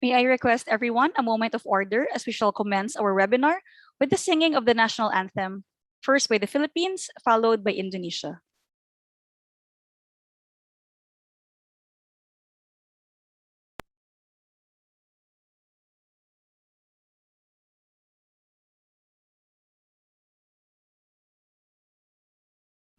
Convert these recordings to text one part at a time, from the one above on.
May I request everyone a moment of order as we shall commence our webinar with the singing of the national anthem, first by the Philippines, followed by Indonesia.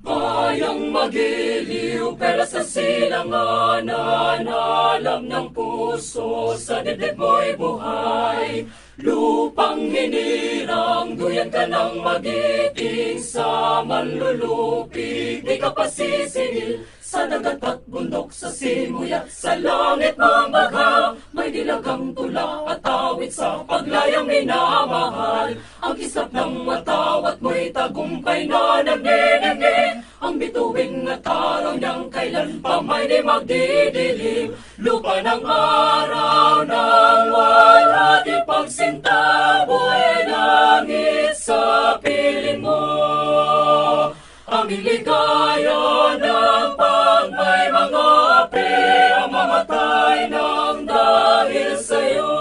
Bayang magiliw, pero sa silanganan, alam ng puso, sa dibdib mo'y buhay. Lupang hinirang, duyan ka ng magiting, sa manlulupig, di ka pasisingil. Sa dagat at bundok, sa simuya, sa langit mamagha, may dilagang tula at awit sa paglayang minamahal. Ang kislap ng matawat mo'y tagumpay na nagniningning, ang bituin at araw niyang kailan pa may di magdidilim. Lupa ng araw ng wala di pagsinta, buhay langit sa piling mo. Ang iligaya ng pag may mga api, ang mamatay ng dahil sa'yo.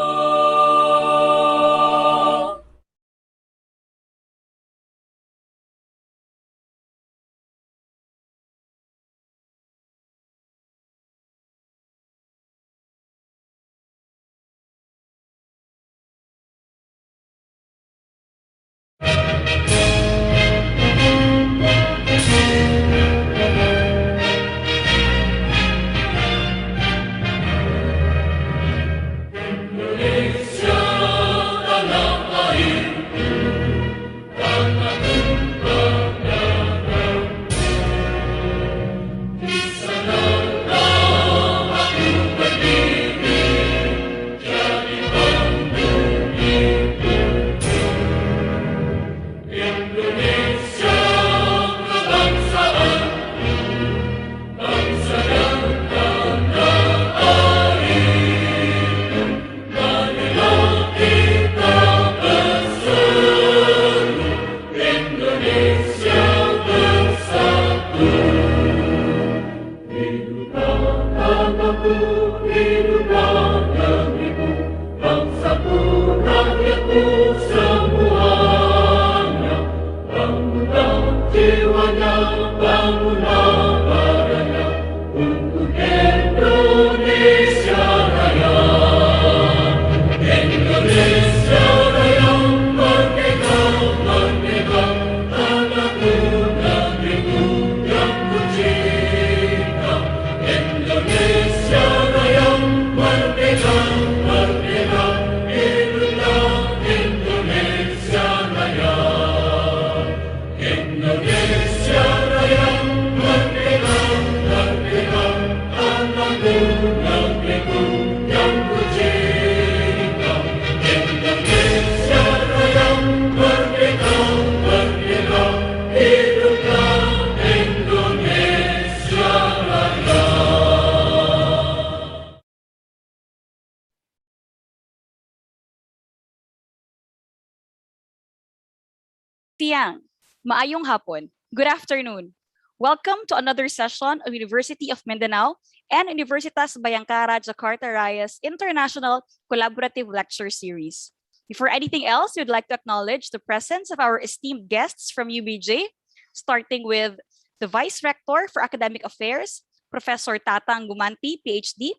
Tiang, maayong hapon. Good afternoon. Welcome to another session of University of Mindanao and Universitas Bayangkara Jakarta Raya's International Collaborative Lecture Series. Before anything else, we'd like to acknowledge the presence of our esteemed guests from UBJ, starting with the Vice Rector for Academic Affairs, Professor Tatang Gumanti, PhD.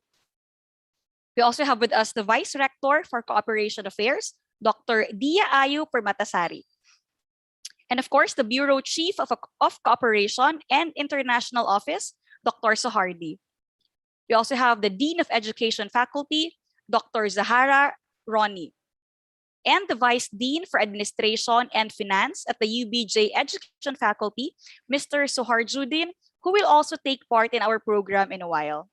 We also have with us the Vice Rector for Cooperation Affairs, Dr. Dia Ayu Permatasari. And of course, the Bureau Chief of Cooperation and International Office, Dr. Sohardi. We also have the Dean of Education Faculty, Dr. Zahara Roni, and the Vice Dean for Administration and Finance at the UBJ Education Faculty, Mr. Soharjuddin, who will also take part in our program in a while.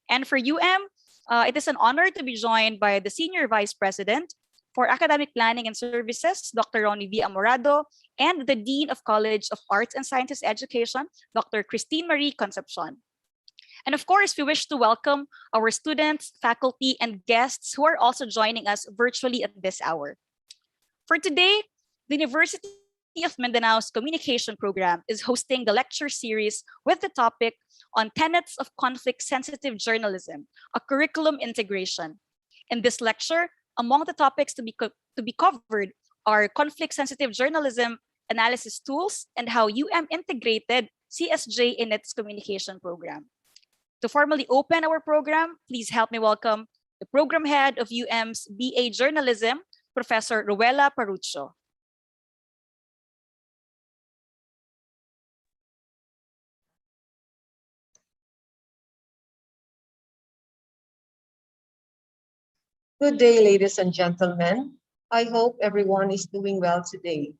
And for it is an honor to be joined by the Senior Vice President for Academic Planning and Services, Dr. Ronnie V. Amorado, and the Dean of College of Arts and Sciences Education, Dr. Christine Marie Concepcion. And of course, we wish to welcome our students, faculty, and guests who are also joining us virtually at this hour. For today, the University of Mindanao's communication program is hosting the lecture series with the topic on Tenets of Conflict-Sensitive Journalism, a curriculum integration. In this lecture, among the topics to be covered are conflict-sensitive journalism, analysis tools, and how UM integrated CSJ in its communication program. To formally open our program, please help me welcome the program head of UM's BA Journalism, Professor Ruela Parucho. Good day, ladies and gentlemen. I hope everyone is doing well today.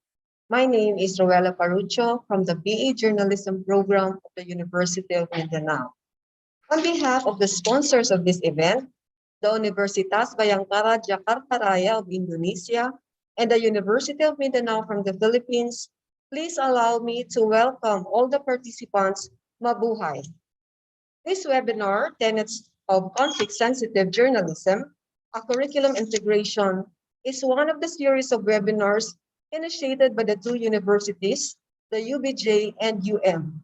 My name is Ruela Parucho from the BA Journalism program of the University of Mindanao. On behalf of the sponsors of this event, the Universitas Bayangkara Jakarta Raya of Indonesia and the University of Mindanao from the Philippines, please allow me to welcome all the participants. Mabuhay. This webinar, Tenets of Conflict-Sensitive Journalism, a curriculum integration, is one of the series of webinars initiated by the two universities, the UBJ and UM,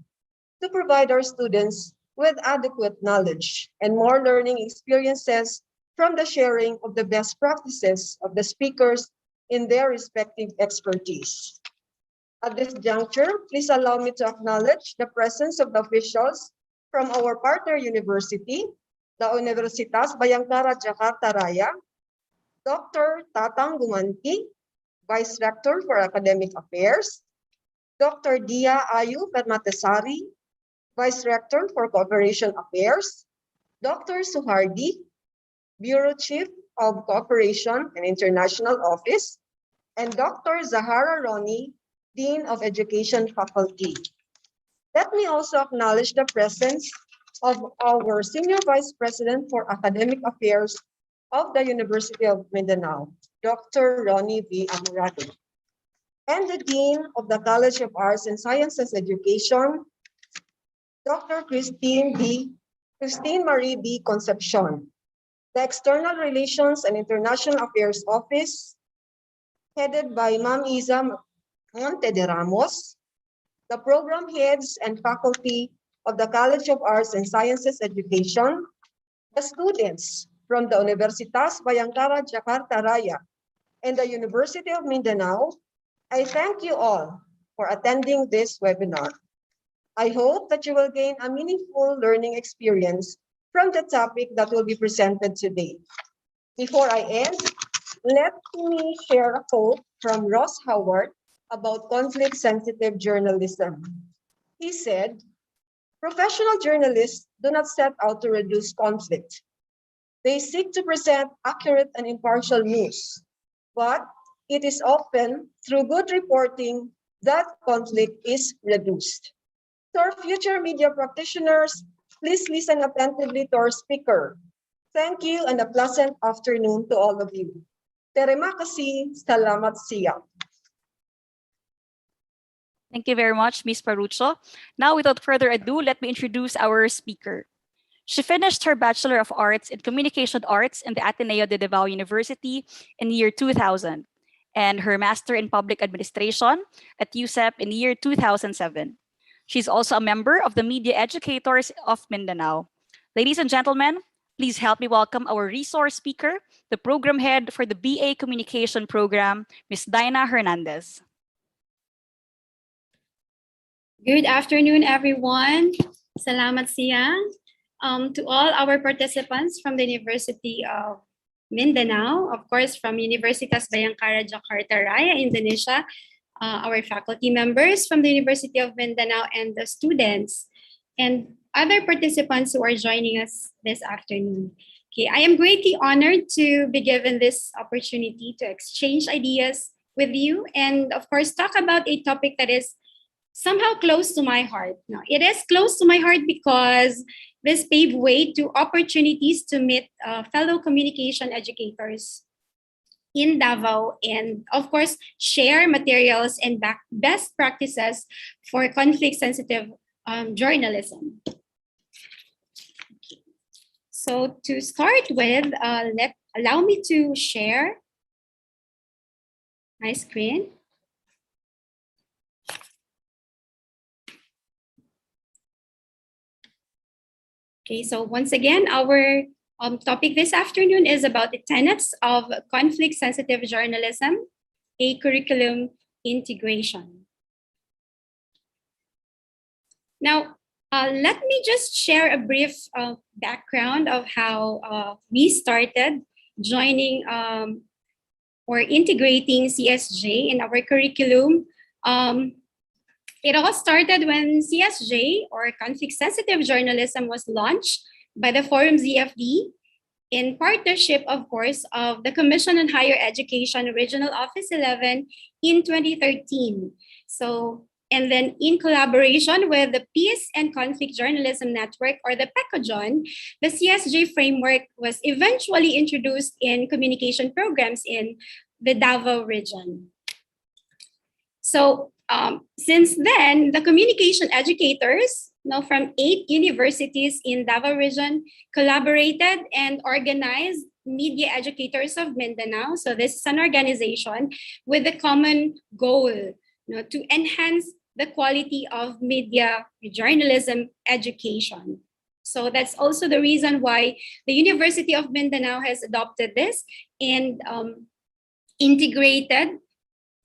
to provide our students with adequate knowledge and more learning experiences from the sharing of the best practices of the speakers in their respective expertise. At this juncture, please allow me to acknowledge the presence of the officials from our partner university, the Universitas Bayangkara Jakarta Raya, Dr. Tatang Gumanti, Vice Rector for Academic Affairs, Dr. Dia Ayu Permatesari, Vice Rector for Cooperation Affairs, Dr. Suhardi, Bureau Chief of Cooperation and International Office, and Dr. Zahara Roni, Dean of Education Faculty. Let me also acknowledge the presence of our Senior Vice President for Academic Affairs of the University of Mindanao, Dr. Ronnie V. Amorado, and the Dean of the College of Arts and Sciences Education, Dr. Christine Marie B. Concepcion, the External Relations and International Affairs Office, headed by Ma'am Iza Monte de Ramos, the program heads and faculty of the College of Arts and Sciences Education, the students from the Universitas Bayangkara Jakarta Raya and the University of Mindanao, I thank you all for attending this webinar. I hope that you will gain a meaningful learning experience from the topic that will be presented today. Before I end, let me share a quote from Ross Howard about conflict-sensitive journalism. He said, "Professional journalists do not set out to reduce conflict. They seek to present accurate and impartial news, but it is often through good reporting that conflict is reduced." To our future media practitioners, please listen attentively to our speaker. Thank you and a pleasant afternoon to all of you. Terima kasih, salamat siya. Thank you very much, Ms. Parucho. Now, without further ado, let me introduce our speaker. She finished her Bachelor of Arts in Communication Arts in the Ateneo de Davao University in the year 2000, and her Master in Public Administration at USEP in the year 2007. She's also a member of the Media Educators of Mindanao. Ladies and gentlemen, please help me welcome our resource speaker, the program head for the BA Communication Program, Ms. Dinah Hernandez. Good afternoon, everyone. Salamat siya. To all our participants from the University of Mindanao, of course, from Universitas Bayangkara Jakarta Raya, Indonesia, our faculty members from the University of Mindanao, and the students, and other participants who are joining us this afternoon. Okay, I am greatly honored to be given this opportunity to exchange ideas with you and, of course, talk about a topic that is somehow close to my heart. No, it is close to my heart because this paved way to opportunities to meet fellow communication educators in Davao and, of course, share materials and best practices for conflict-sensitive journalism. So to start with, allow me to share my screen. Okay, so once again, our topic this afternoon is about the tenets of conflict-sensitive journalism, a curriculum integration. Now, let me just share a brief background of how we started joining or integrating CSJ in our curriculum. It all started when CSJ, or conflict-sensitive journalism, was launched by the Forum ZFD in partnership, of course, of the Commission on Higher Education Regional Office 11 in 2013. So, and then in collaboration with the Peace and Conflict Journalism Network, or the PECOJON, the CSJ framework was eventually introduced in communication programs in the Davao region. So since then, the communication educators from 8 universities in Davao region collaborated and organized Media Educators of Mindanao. So this is an organization with the common goal to enhance the quality of media journalism education. So that's also the reason why the University of Mindanao has adopted this and integrated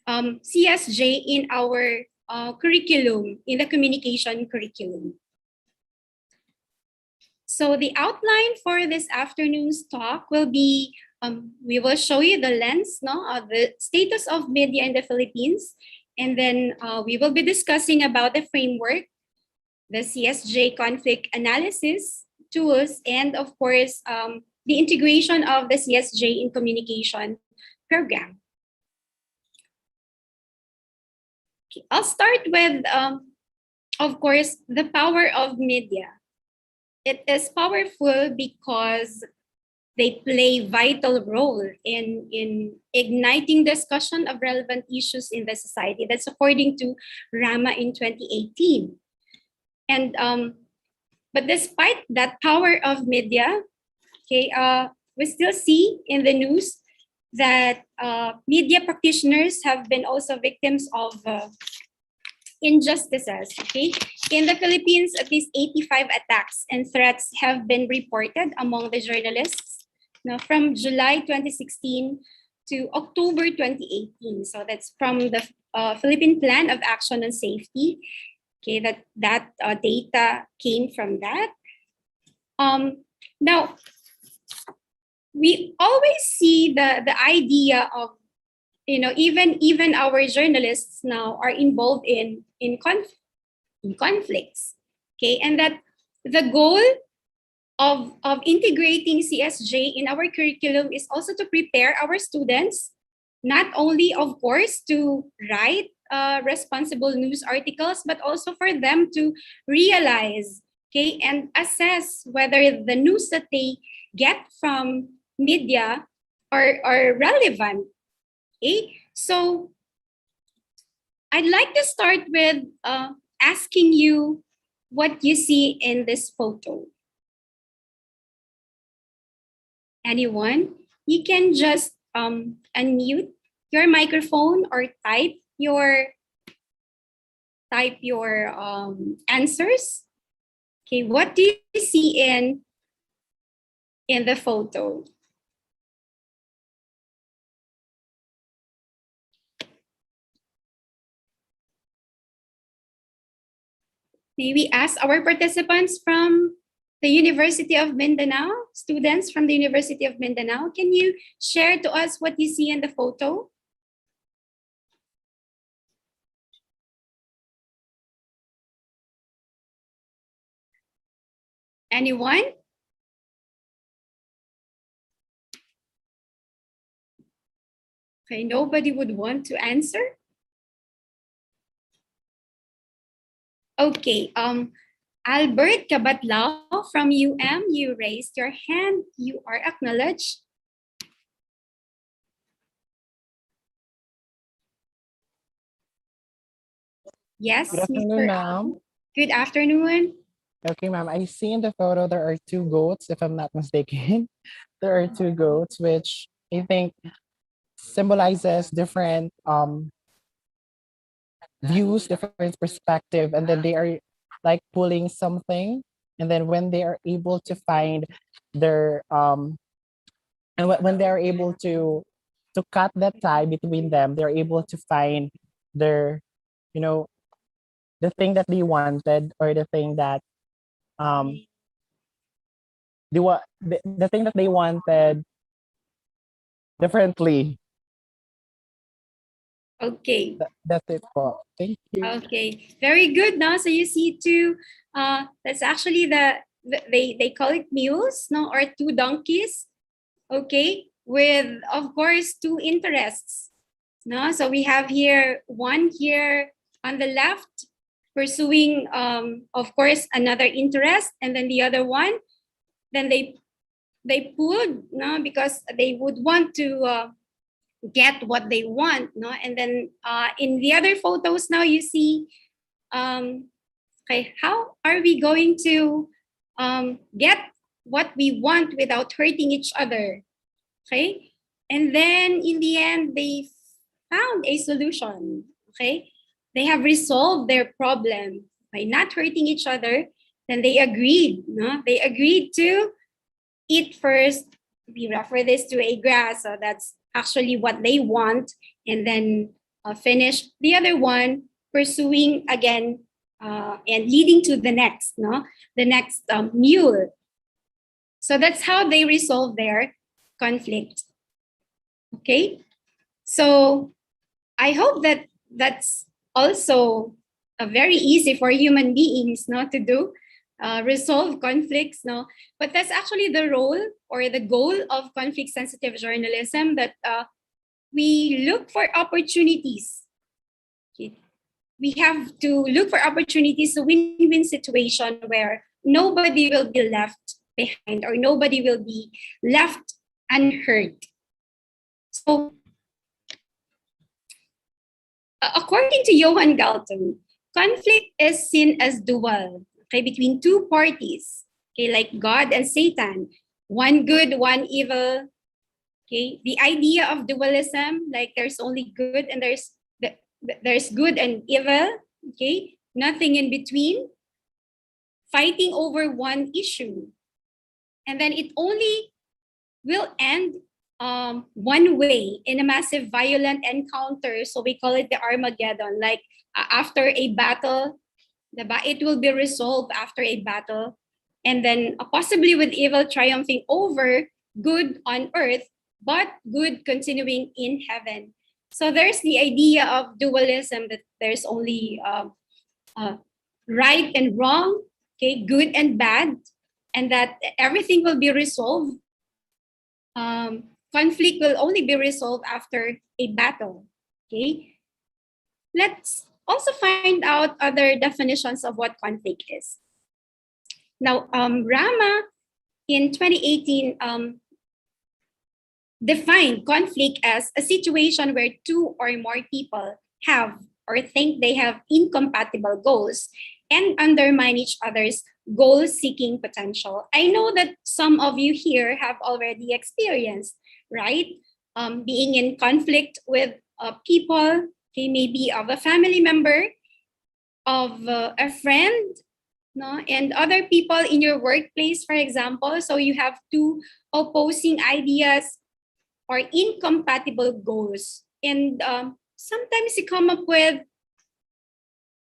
CSJ in our curriculum, in the communication curriculum. So the outline for this afternoon's talk will be, we will show you the lens of the status of media in the Philippines. And then we will be discussing about the framework, the CSJ conflict analysis tools, and of course, the integration of the CSJ in communication program. Okay, I'll start with, of course, the power of media. It is powerful because they play vital role in igniting discussion of relevant issues in the society. That's according to Rama in 2018. And but despite that power of media, okay, we still see in the news that media practitioners have been also victims of injustices. Okay, in the Philippines, at least 85 attacks and threats have been reported among the journalists from July 2016 to October 2018. So that's from the Philippine Plan of Action on Safety. Okay, that data came from that. Now, we always see the idea of, even our journalists now are involved in conflicts. Okay, and that the goal of integrating CSJ in our curriculum is also to prepare our students, not only, of course, to write responsible news articles, but also for them to realize, okay, and assess whether the news that they get from media are relevant. Okay, so I'd like to start with asking you what you see in this photo. Anyone? You can just unmute your microphone or type your answers. Okay, what do you see in the photo? May we ask our participants from the University of Mindanao, students from the University of Mindanao, can you share to us what you see in the photo? Anyone? Okay, nobody would want to answer. Okay, Albert Kabatlao from UM, you raised your hand. You are acknowledged. Yes, Good afternoon, ma'am. Good afternoon. Okay, ma'am. I see in the photo there are two goats, if I'm not mistaken. There are two goats, which I think symbolizes different views, different perspective, and then they are like pulling something. And then when they are able to find their and when they're able to cut that tie between them, they're able to find their, you know, the thing that they wanted, or the thing that um the thing that they wanted differently. Okay. That's it po. Thank you. Okay, very good. Now, so you see two. That's actually they call it mules, no, or two donkeys. Okay, with of course two interests. No, so we have here one here on the left pursuing, of course, another interest, and then the other one, then they pulled, no, because they would want to get what they want, no, and then in the other photos now you see, okay, how are we going to get what we want without hurting each other, okay, and then in the end they found a solution, okay, they have resolved their problem by not hurting each other. Then they agreed, no, they agreed to eat first. We refer this to a grass, so that's actually what they want, and then finish the other one pursuing again, and leading to the next, no, the next mule. So that's how they resolve their conflict. Okay, so I hope that that's also very easy for human beings, no, to do, resolve conflicts, no. But that's actually the role or the goal of conflict-sensitive journalism, that we look for opportunities. Okay. We have to look for opportunities, a win-win situation where nobody will be left behind or nobody will be left unheard. So, according to Johann Galton, conflict is seen as dual, okay, between two parties, okay, like God and Satan, one good, one evil. Okay, the idea of dualism, like there's only good and there's good and evil, okay, nothing in between, fighting over one issue, and then it only will end one way in a massive violent encounter. So we call it the Armageddon. Like after a battle, it will be resolved after a battle, and then possibly with evil triumphing over good on earth, but good continuing in heaven. So there's the idea of dualism, that there's only right and wrong, okay, good and bad, and that everything will be resolved. Conflict will only be resolved after a battle. Okay, let's also find out other definitions of what conflict is. Now, Rama in 2018 defined conflict as a situation where two or more people have or think they have incompatible goals and undermine each other's goal-seeking potential. I know that some of you here have already experienced, right? Being in conflict with people, okay, maybe of a family member, of a friend, no, and other people in your workplace, for example. So you have two opposing ideas or incompatible goals, and sometimes you come up with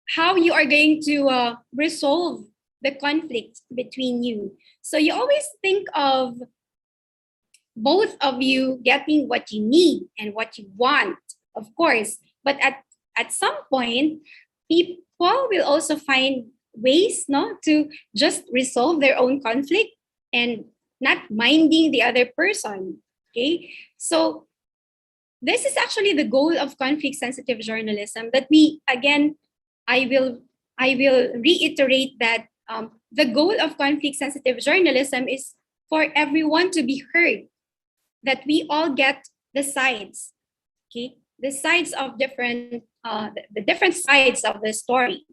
how you are going to resolve the conflict between you. So you always think of both of you getting what you need and what you want, of course. But at some point, people will also find ways, no, to just resolve their own conflict and not minding the other person. Okay, so this is actually the goal of conflict-sensitive journalism. That we again, I will reiterate that the goal of conflict-sensitive journalism is for everyone to be heard, that we all get the sides, okay, the sides of different, the different sides of the story.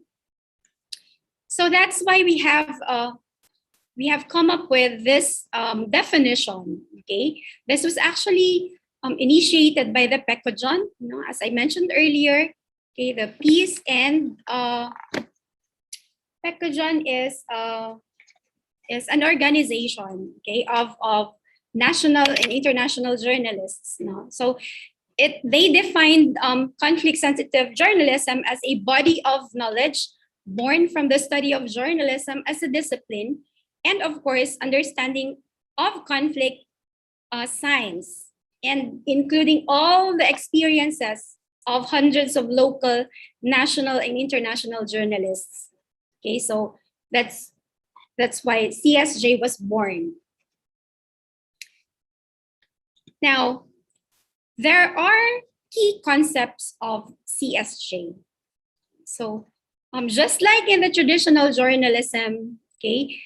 So that's why we have come up with this definition. Okay, this was actually initiated by the Pekojon, you know, as I mentioned earlier. Okay, the peace and Pekojon is is an organization, okay, of national and international journalists. No? So they defined conflict-sensitive journalism as a body of knowledge born from the study of journalism as a discipline, and of course, understanding of conflict science, and including all the experiences of hundreds of local, national, and international journalists. Okay, so that's why CSJ was born. Now, there are key concepts of CSJ. So, just like in the traditional journalism, okay,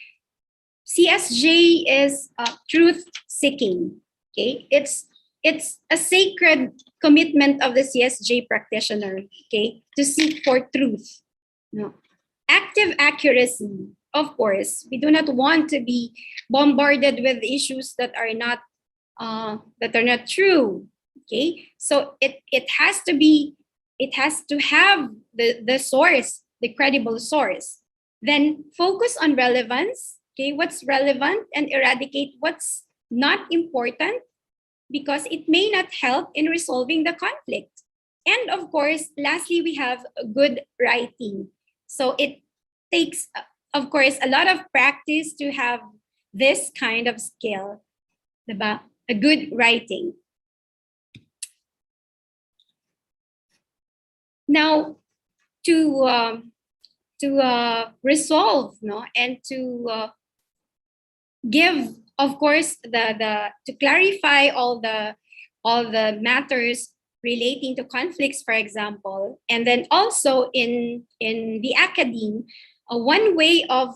CSJ is truth seeking. Okay, it's a sacred commitment of the CSJ practitioner. Okay, to seek for truth. No, active accuracy. Of course, we do not want to be bombarded with issues that are not true. Okay, so it has to have the source, the credible source. Then focus on relevance. Okay, what's relevant, and eradicate what's not important, because it may not help in resolving the conflict. And of course, lastly, we have good writing. So it takes, of course, a lot of practice to have this kind of skill, diba? A good writing. Now, to resolve, no, and to give, of course, to clarify all the matters relating to conflicts, for example, and then also in the academe, one way of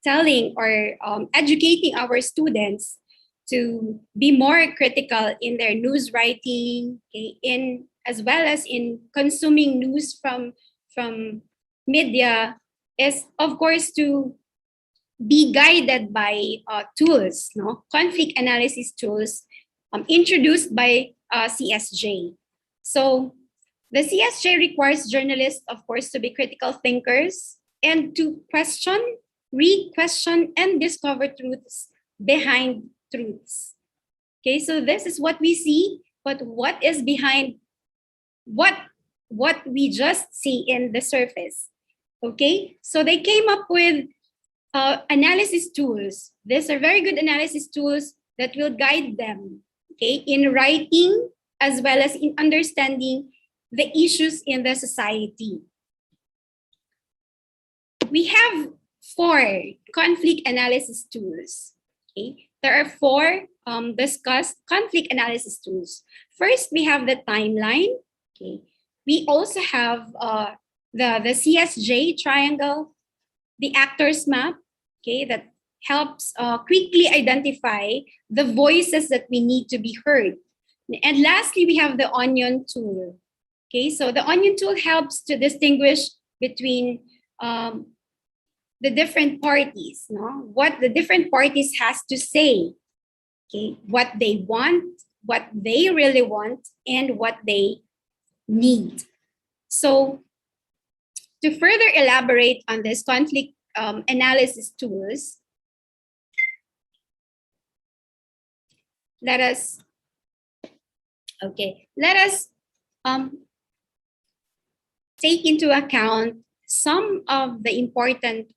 telling or educating our students to be more critical in their news writing, okay, in as well as in consuming news from media, is of course to be guided by tools, no, conflict analysis tools introduced by CSJ. So the CSJ requires journalists, of course, to be critical thinkers and to question, re-question, and discover truths behind truths. Okay, so this is what we see, but what is behind what we just see in the surface? Okay, so they came up with analysis tools. These are very good analysis tools that will guide them, okay, in writing as well as in understanding the issues in the society. We have 4 conflict analysis tools. Okay, there are 4 discussed conflict analysis tools. First, we have the timeline. Okay, we also have the CSJ triangle, the actors map, okay, that helps quickly identify the voices that we need to be heard. And lastly, we have the onion tool. Okay, so the onion tool helps to distinguish between the different parties, no? What the different parties has to say, okay, what they want, what they really want, and what they need. So to further elaborate on this conflict analysis tools, let us take into account some of the important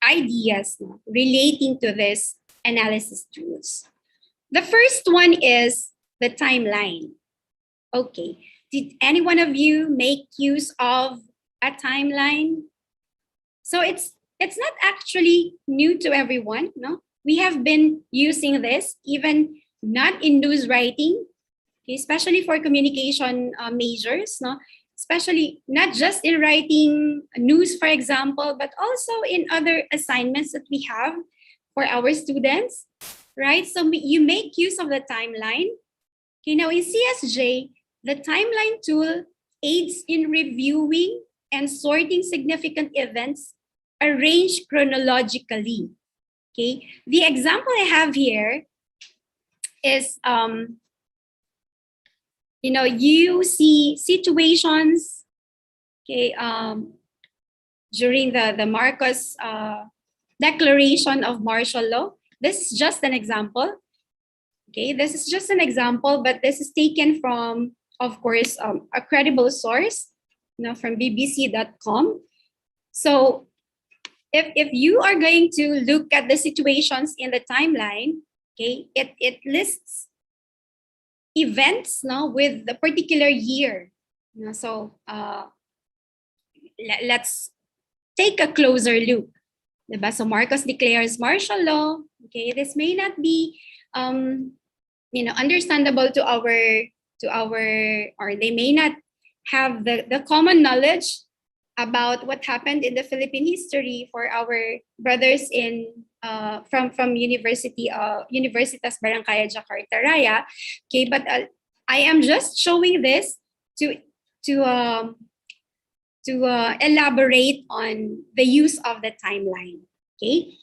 ideas, no, relating to this analysis tools. The first one is the timeline. Okay, did any one of you make use of a timeline? So it's not actually new to everyone, no? We have been using this even not in news writing, okay, especially for communication majors, no? Especially not just in writing news, for example, but also in other assignments that we have for our students, right? So you make use of the timeline. Okay, now in CSJ, the timeline tool aids in reviewing and sorting significant events arranged chronologically. Okay, the example I have here is, you see situations, okay, during the Marcos declaration of martial law. This is just an example. Okay, this is just an example, but this is taken from, of course, a credible source, from bbc.com. So if you are going to look at the situations in the timeline, okay, it lists events with the particular year. So let's take a closer look. Diba? So Marcos declares martial law. Okay, this may not be understandable to our, or they may not have the common knowledge about what happened in the Philippine history for our brothers in from Universitas Barangkaya Jakarta Raya. Okay, but I am just showing this to elaborate on the use of the timeline. Okay,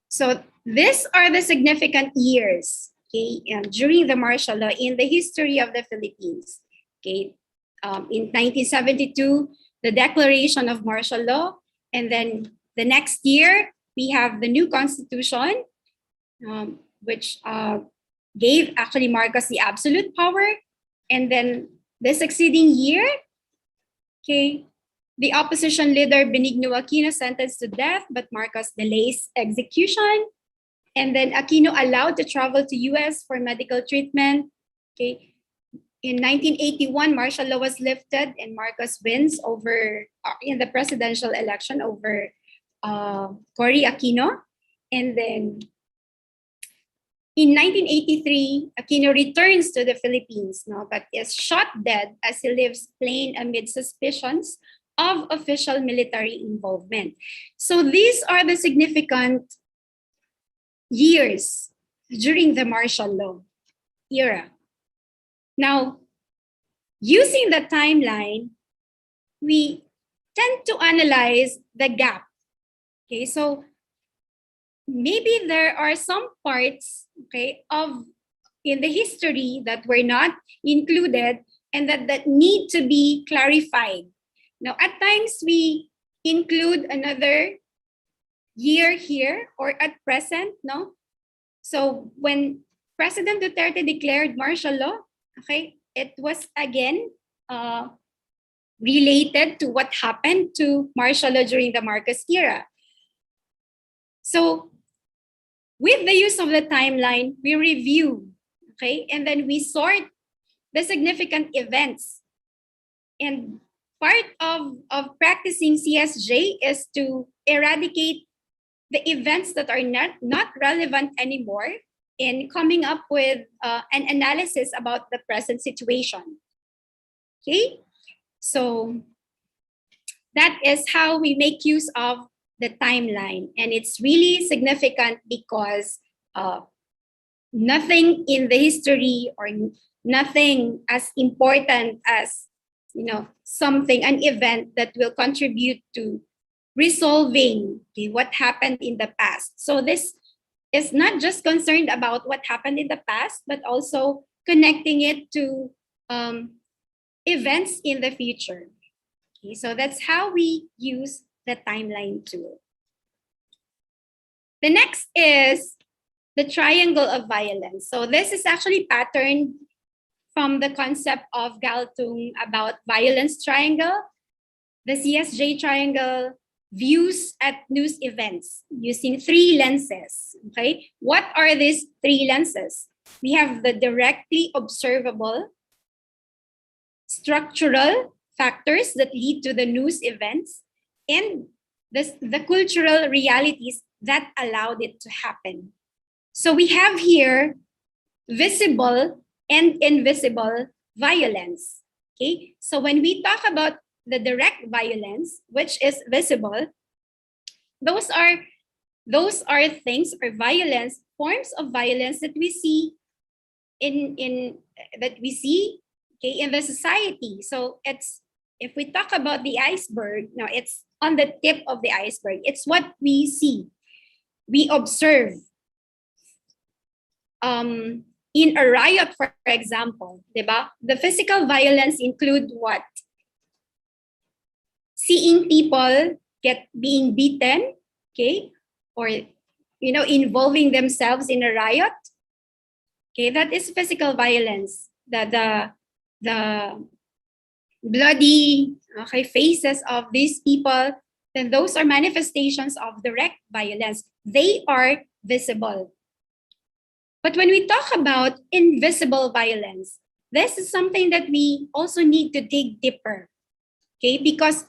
so these are the significant years, okay, during the martial law in the history of the Philippines. Okay, in 1972, the declaration of martial law, and then the next year we have the new constitution, which gave actually Marcos the absolute power, and then the succeeding year, okay, the opposition leader Benigno Aquino sentenced to death, but Marcos delays execution. And then Aquino allowed to travel to US for medical treatment. Okay. In 1981, martial law was lifted and Marcos wins over in the presidential election over Cory Aquino. And then in 1983, Aquino returns to the Philippines, but is shot dead as he lives plain amid suspicions of official military involvement. So these are the significant years during the martial law era. Now, using the timeline, we tend to analyze the gap. Okay, so maybe there are some parts, okay, in the history that were not included and that need to be clarified. Now, at times we include another year here or at present, no? So when President Duterte declared martial law, okay, it was again related to what happened to martial law during the Marcos era. So with the use of the timeline, we review, okay, and then we sort the significant events. And part of practicing CSJ is to eradicate the events that are not relevant anymore in coming up with an analysis about the present situation. Okay, so that is how we make use of the timeline, and it's really significant because nothing in the history or nothing as important as an event that will contribute to resolving what happened in the past. So this is not just concerned about what happened in the past, but also connecting it to events in the future. Okay, so that's how we use the timeline tool. The next is the triangle of violence. So this is actually patterned from the concept of Galtung about violence triangle. The CSJ triangle views at news events using three lenses. Okay, what are these three lenses? We have the directly observable, structural factors that lead to the news events, and the cultural realities that allowed it to happen. So we have here visible and invisible violence. Okay, so when we talk about the direct violence, which is visible, those are things or violence, forms of violence that we see in the society. So it's, if we talk about the iceberg, now it's on the tip of the iceberg. It's what we see, we observe. In a riot, for example, diba? The physical violence include what? Seeing people being beaten, okay, or involving themselves in a riot, okay, that is physical violence. The bloody, okay, faces of these people, then those are manifestations of direct violence. They are visible. But when we talk about invisible violence, this is something that we also need to dig deeper, okay? Because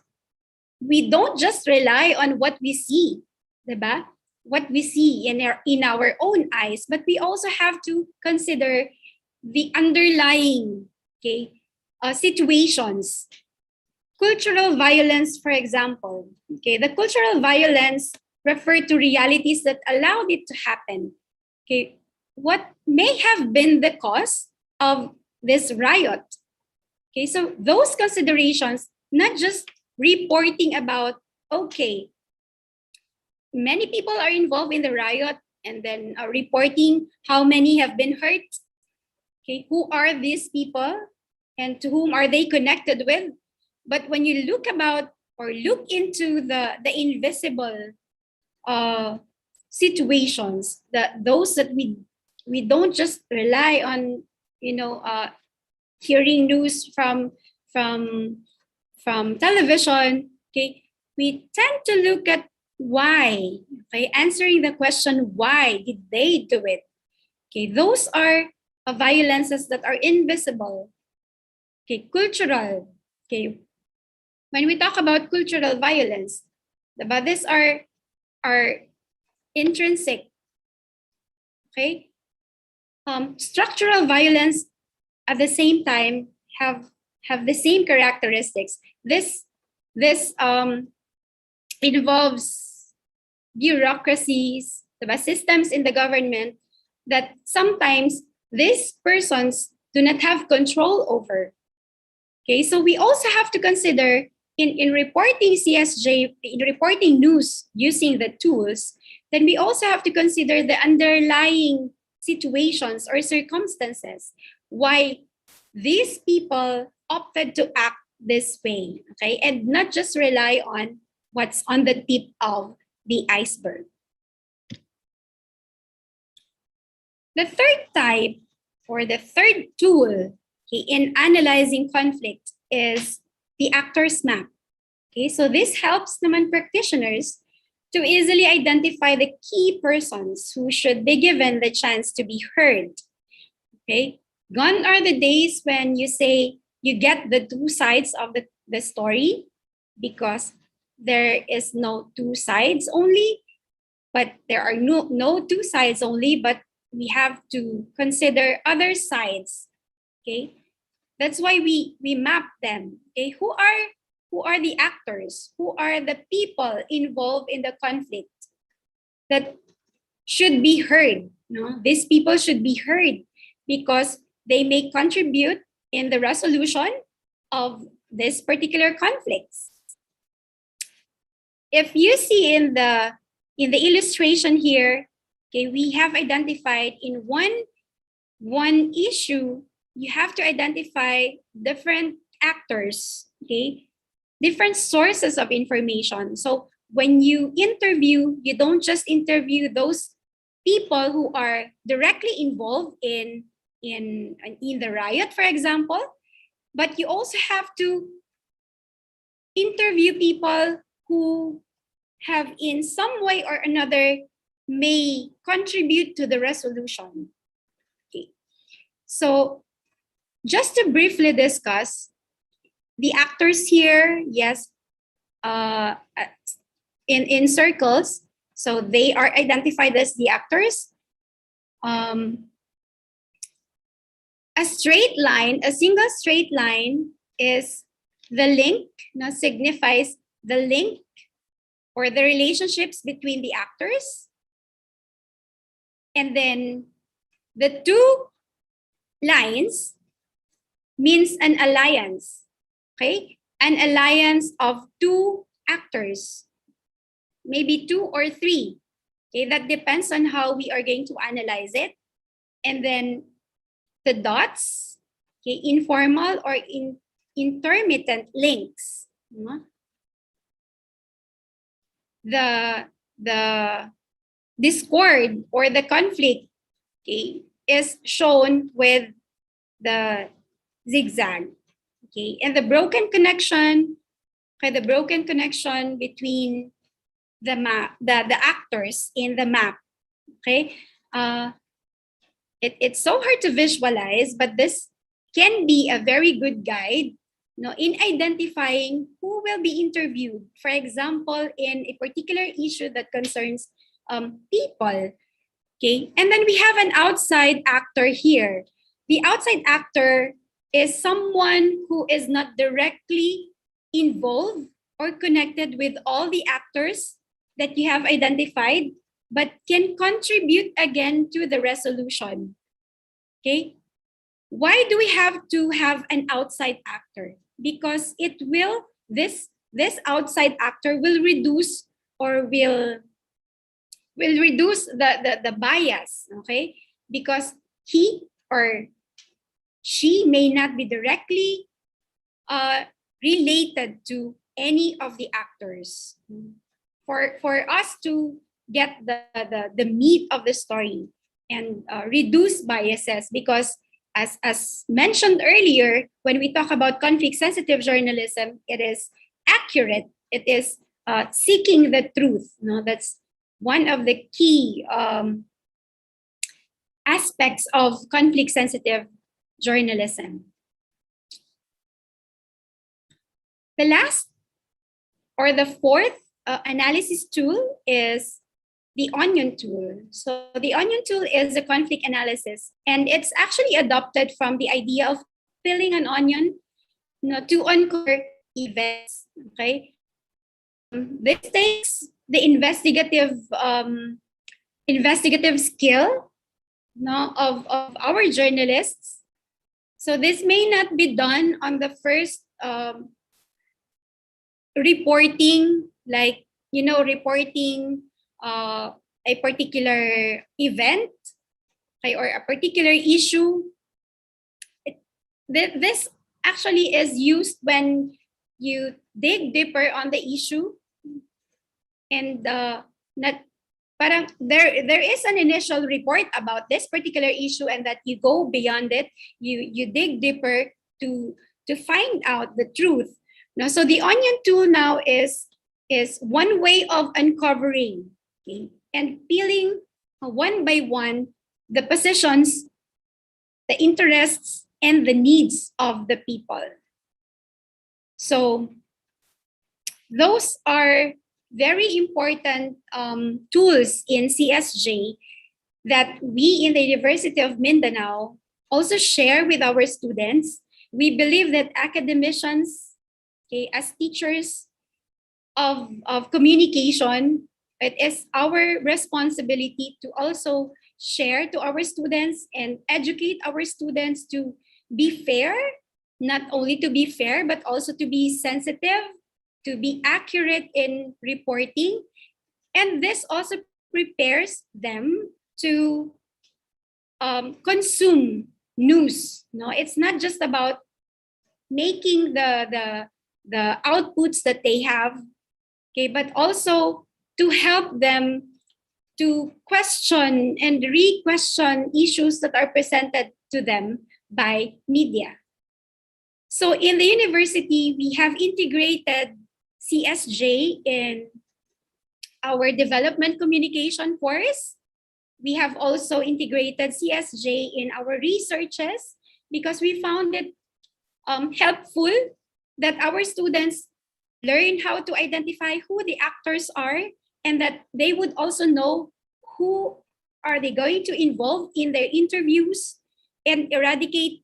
we don't just rely on what we see, diba? What we see in our own eyes, but we also have to consider the underlying, okay, situations. Cultural violence, for example, okay, the cultural violence refer to realities that allowed it to happen. Okay, what may have been the cause of this riot? Okay, so those considerations, not just reporting about, okay, many people are involved in the riot, and then reporting how many have been hurt. Okay, who are these people and to whom are they connected with? But when you look into the invisible situations, those that we don't just rely on, hearing news from television, okay, we tend to look at why, okay, answering the question, why did they do it? Okay, those are violences that are invisible. Okay, cultural. Okay, when we talk about cultural violence, these are intrinsic. Okay, structural violence at the same time have the same characteristics. This involves bureaucracies, systems in the government that sometimes these persons do not have control over. Okay, so we also have to consider in reporting CSJ, in reporting news using the tools, then we also have to consider the underlying situations or circumstances why these people opted to act this way, okay, and not just rely on what's on the tip of the iceberg. The third type, or the third tool, okay, in analyzing conflict is the actor's map. Okay, so this helps naman practitioners to easily identify the key persons who should be given the chance to be heard. Okay, gone are the days when you say you get the two sides of the story, because there is no two sides only, but there are no two sides only, but we have to consider other sides. Okay, that's why we map them. Okay, who are the actors? Who are the people involved in the conflict that should be heard? No, these people should be heard because they may contribute in the resolution of this particular conflicts. If you see in the illustration here, okay, we have identified in one issue, you have to identify different actors, okay, different sources of information. So when you interview, you don't just interview those people who are directly involved in the riot, for example, but you also have to interview people who have in some way or another may contribute to the resolution. Okay. So just to briefly discuss, the actors here, yes, in circles, so they are identified as the actors. A straight line, a single straight line is the link, signifies the link or the relationships between the actors. And then the two lines means an alliance, okay? An alliance of two actors, maybe two or three, okay? That depends on how we are going to analyze it. And then the dots, okay, informal or intermittent links. The discord or the conflict, okay, is shown with the zigzag. Okay, and the broken connection, between the map, the actors in the map. Okay, it's so hard to visualize, but this can be a very good guide, in identifying who will be interviewed. For example, in a particular issue that concerns people. Okay, and then we have an outside actor here. The outside actor is someone who is not directly involved or connected with all the actors that you have identified, but can contribute again to the resolution. Okay, why do we have to have an outside actor? Because this outside actor will reduce or will reduce the bias, okay? Because he or she may not be directly related to any of the actors. For us to get the meat of the story and reduce biases, because as mentioned earlier, when we talk about conflict-sensitive journalism, it is accurate. It is seeking the truth. That's one of the key aspects of conflict-sensitive journalism. The last or the fourth analysis tool is the onion tool. So the onion tool is a conflict analysis, and it's actually adopted from the idea of peeling an onion, to uncover events. Okay, this takes the investigative skill, of our journalists. So this may not be done on the first reporting, like reporting a particular event, okay, or a particular issue. This actually is used when you dig deeper on the issue, and not parang there is an initial report about this particular issue, and that you go beyond it, you dig deeper to find out the truth. So the onion tool now is one way of uncovering, okay, and peeling one by one the positions, the interests, and the needs of the people. So those are very important tools in CSJ that we in the University of Mindanao also share with our students. We believe that academicians, okay, as teachers of communication, it is our responsibility to also share to our students and educate our students to be fair, not only to be fair, but also to be sensitive, to be accurate in reporting. And this also prepares them to consume news. It's not just about making the outputs that they have, okay, but also to help them to question and re-question issues that are presented to them by media. So in the university, we have integrated CSJ in our development communication course. We have also integrated CSJ in our researches, because we found it helpful that our students learn how to identify who the actors are, and that they would also know who are they going to involve in their interviews, and eradicate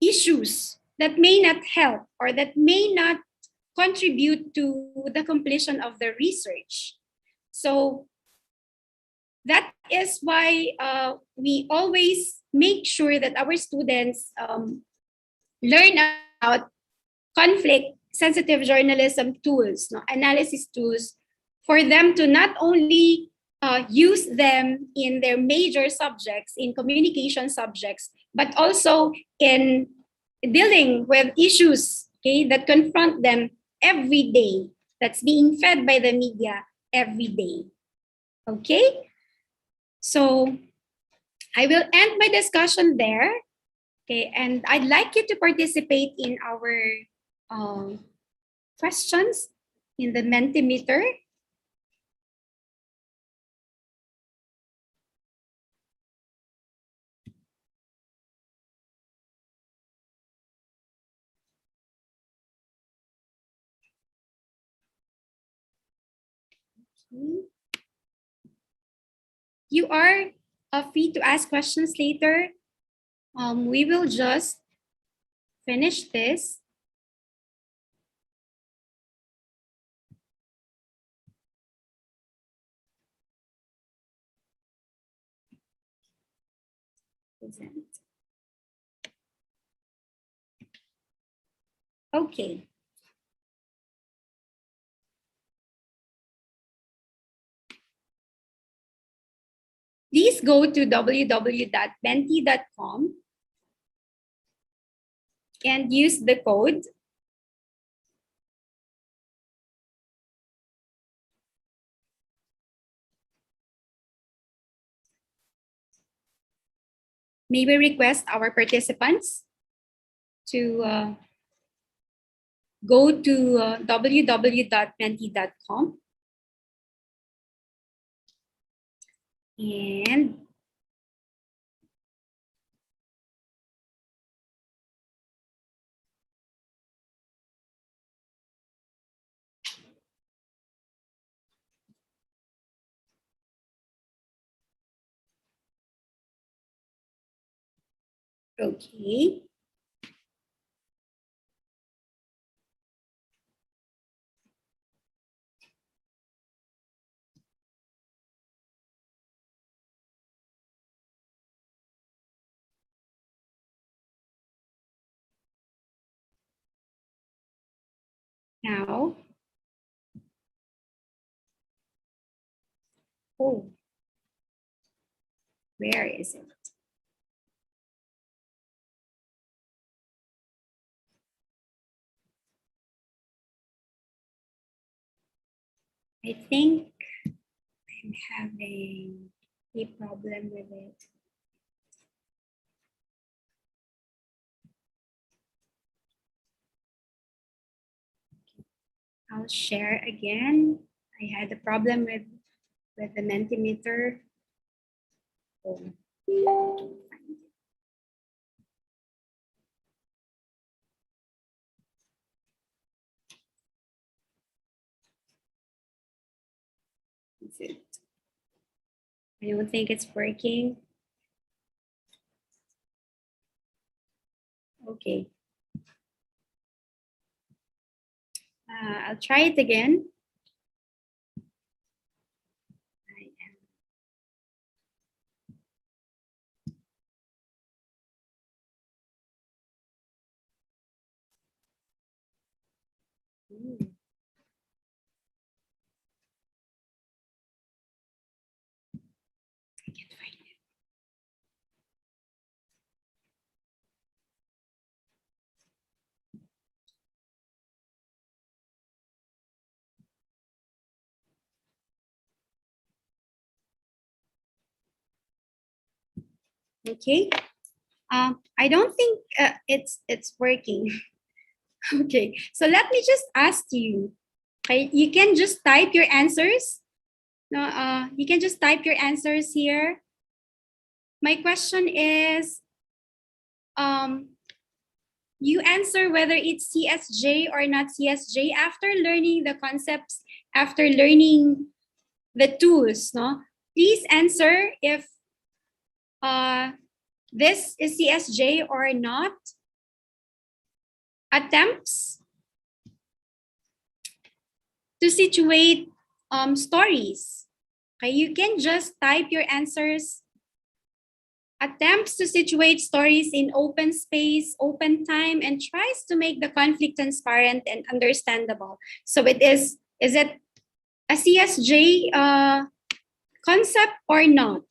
issues that may not help or that may not contribute to the completion of the research. So that is why we always make sure that our students learn about conflict-sensitive journalism tools, analysis tools, for them to not only use them in their major subjects, in communication subjects, but also in dealing with issues, okay, that confront them every day, that's being fed by the media, every day. Okay? So I will end my discussion there. Okay, and I'd like you to participate in our questions in the Mentimeter. You are free to ask questions later. We will just finish this. Okay. Please go to www.menti.com and use the code may we request our participants to go to www.menti.com and okay. Now, oh, where is it? I think I'm having a problem with it. I'll share again. I had a problem with the Mentimeter. Oh. Is it? I don't think it's working. Okay. I'll try it again. I can't find it. Okay. I don't think it's working. Okay. So let me just ask you. Okay, you can just type your answers. No, you can just type your answers here. My question is, you answer whether it's CSJ or not CSJ after learning the concepts, after learning the tools. No, please answer if this is CSJ or not. Attempts to situate stories. Okay, you can just type your answers. Attempts to situate stories in open space, open time, and tries to make the conflict transparent and understandable. So it is it a CSJ concept or not?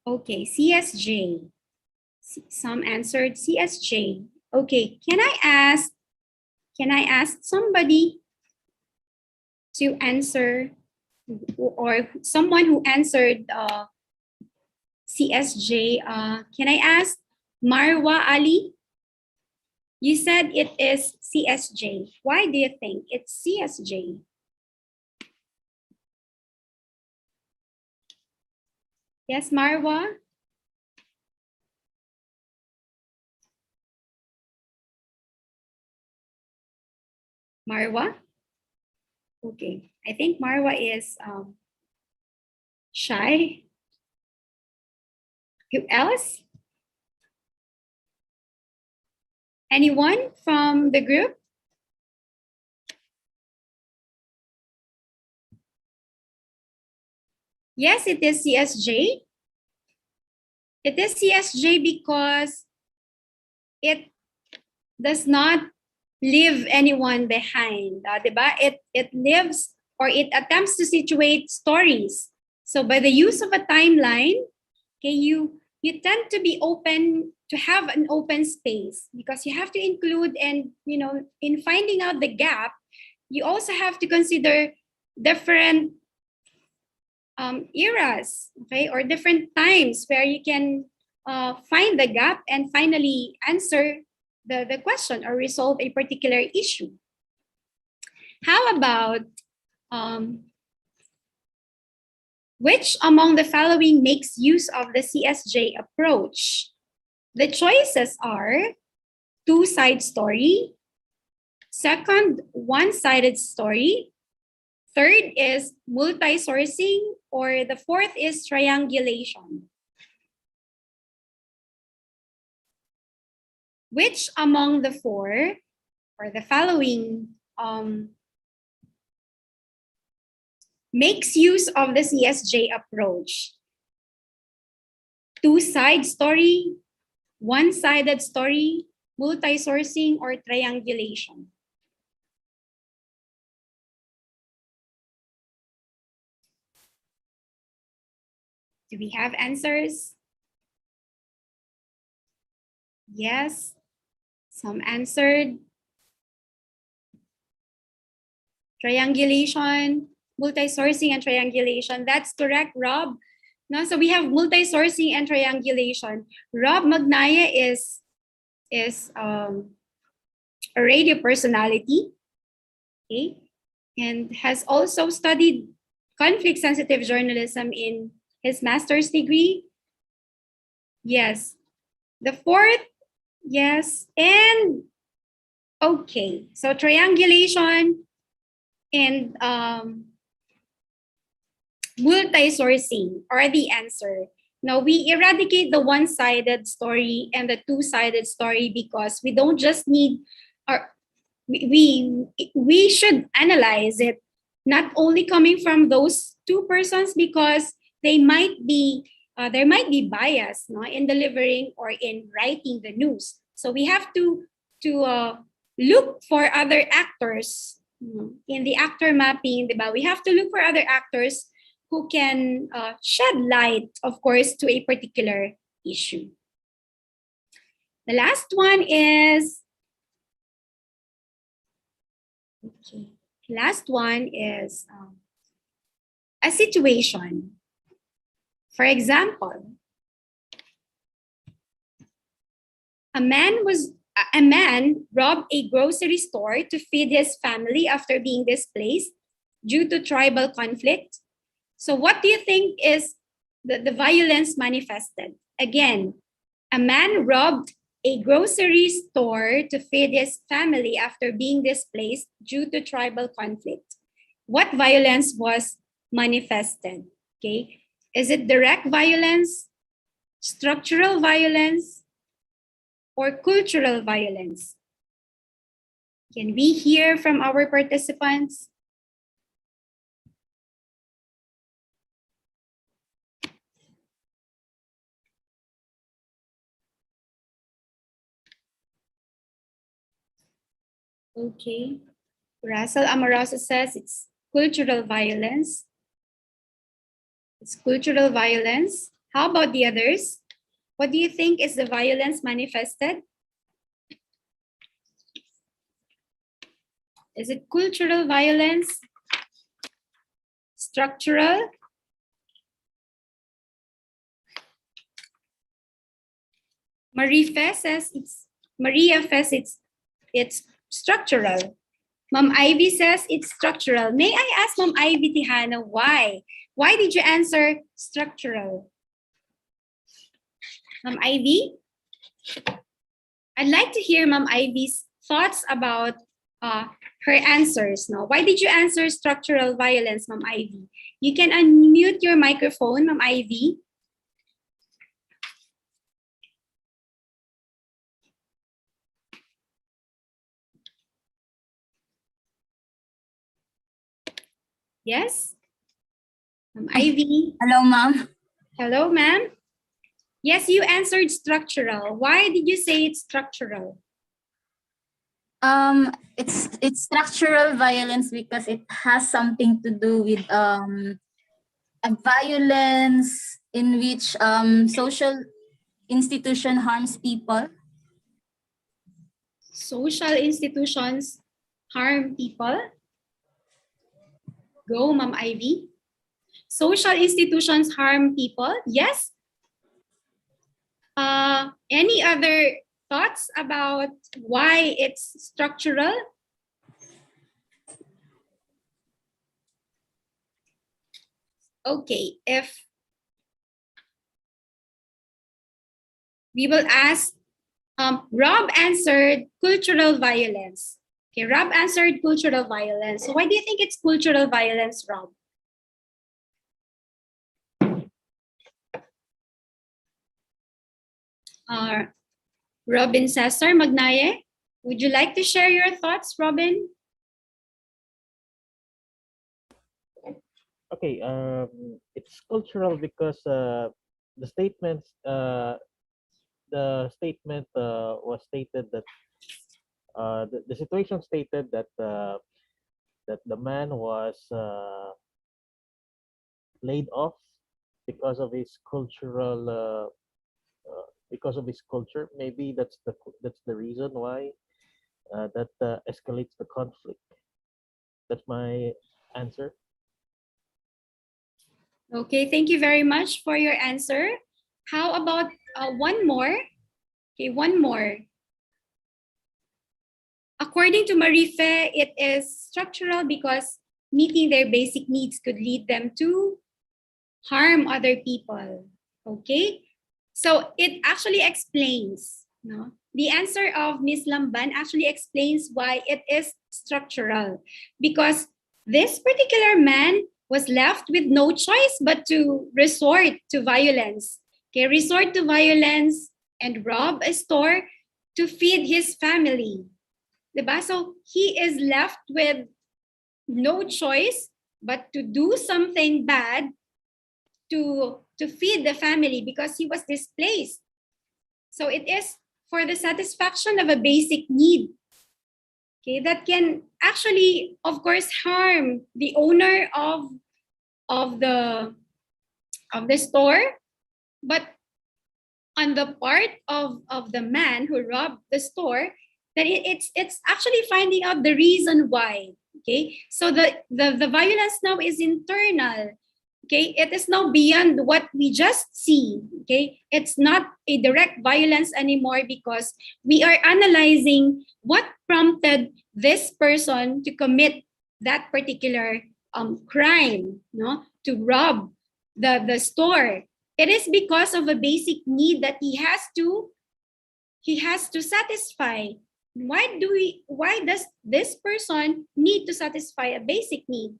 Okay, CSJ. Some answered CSJ. Okay, can I ask somebody to answer, or someone who answered CSJ? Can I ask Marwa Ali? You said it is CSJ. Why do you think it's CSJ? Yes, Marwa? Marwa? Okay, I think Marwa is shy. Who else? Anyone from the group? Yes, it is CSJ. It is CSJ because it does not leave anyone behind. Diba? It lives, or it attempts to situate stories. So by the use of a timeline, okay, you tend to be open, to have an open space, because you have to include, and in finding out the gap, you also have to consider different eras, okay, or different times where you can find the gap and finally answer the question or resolve a particular issue. How about which among the following makes use of the CSJ approach? The choices are two-side story, second, one-sided story, third is multi-sourcing, or the fourth is triangulation. Which among the four or the following makes use of the CSJ approach? Two-side story, one-sided story, multi-sourcing, or triangulation? Do we have answers? Yes, some answered triangulation, multi-sourcing, and triangulation. That's correct, Rob. No, so we have multi-sourcing and triangulation. Rob Magnaya is a radio personality, okay, and has also studied conflict-sensitive journalism in his master's degree. Yes. The fourth, yes, and okay. So triangulation and multi-sourcing are the answer. Now, we eradicate the one-sided story and the two-sided story because we don't just need, or we should analyze it not only coming from those two persons, because they might be there might be bias, no, in delivering or in writing the news. So we have to look for other actors in the actor mapping, diba? We have to look for other actors who can shed light, of course, to a particular issue. The last one is, okay, last one is a situation. For example, a man robbed a grocery store to feed his family after being displaced due to tribal conflict. So what do you think is the violence manifested? Again, a man robbed a grocery store to feed his family after being displaced due to tribal conflict. What violence was manifested? Okay. Is it direct violence, structural violence, or cultural violence? Can we hear from our participants? Okay. Russell Amoroso says it's cultural violence. It's cultural violence. How about the others? What do you think is the violence manifested? Is it cultural violence? Structural? Maria says it's structural. Ma'am Ivy says it's structural. May I ask Ma'am Ivy Tihana why? Why did you answer structural? Ma'am Ivy? I'd like to hear Ma'am Ivy's thoughts about her answers. No? Why did you answer structural violence, Ma'am Ivy? You can unmute your microphone, Ma'am Ivy. Yes? Ma'am Ivy. Hello, ma'am. Hello, ma'am. Yes, you answered structural. Why did you say it's structural? It's structural violence because it has something to do with a violence in which social institution harms people. Social institutions harm people? Go, Ma'am Ivy. Social institutions harm people? Yes. Any other thoughts about why it's structural? Okay, if we will ask, Rob answered cultural violence. Okay, Rob answered cultural violence. So why do you think it's cultural violence, Rob? Robin Cesar Magnaye, would you like to share your thoughts, Robin? Okay, it's cultural because the statement was stated that the situation stated that that the man was laid off because of his cultural because of his culture. Maybe that's the reason why that escalates the conflict. That's my answer. Okay, thank you very much for your answer. How about one more? Okay, one more. According to Marife, it is structural because meeting their basic needs could lead them to harm other people. Okay, so it actually explains. No? The answer of Ms. Lamban actually explains why it is structural. Because this particular man was left with no choice but to resort to violence. Okay, resort to violence and rob a store to feed his family. Diba? So he is left with no choice but to do something bad to feed the family because he was displaced. So it is for the satisfaction of a basic need. Okay, that can actually, of course, harm the owner of the store, but on the part of the man who robbed the store, that it's actually finding out the reason why. Okay, so the violence now is internal. Okay, it is now beyond what we just see. Okay, it's not a direct violence anymore because we are analyzing what prompted this person to commit that particular crime, no, to rob the store. It is because of a basic need that he has to satisfy. Why does this person need to satisfy a basic need?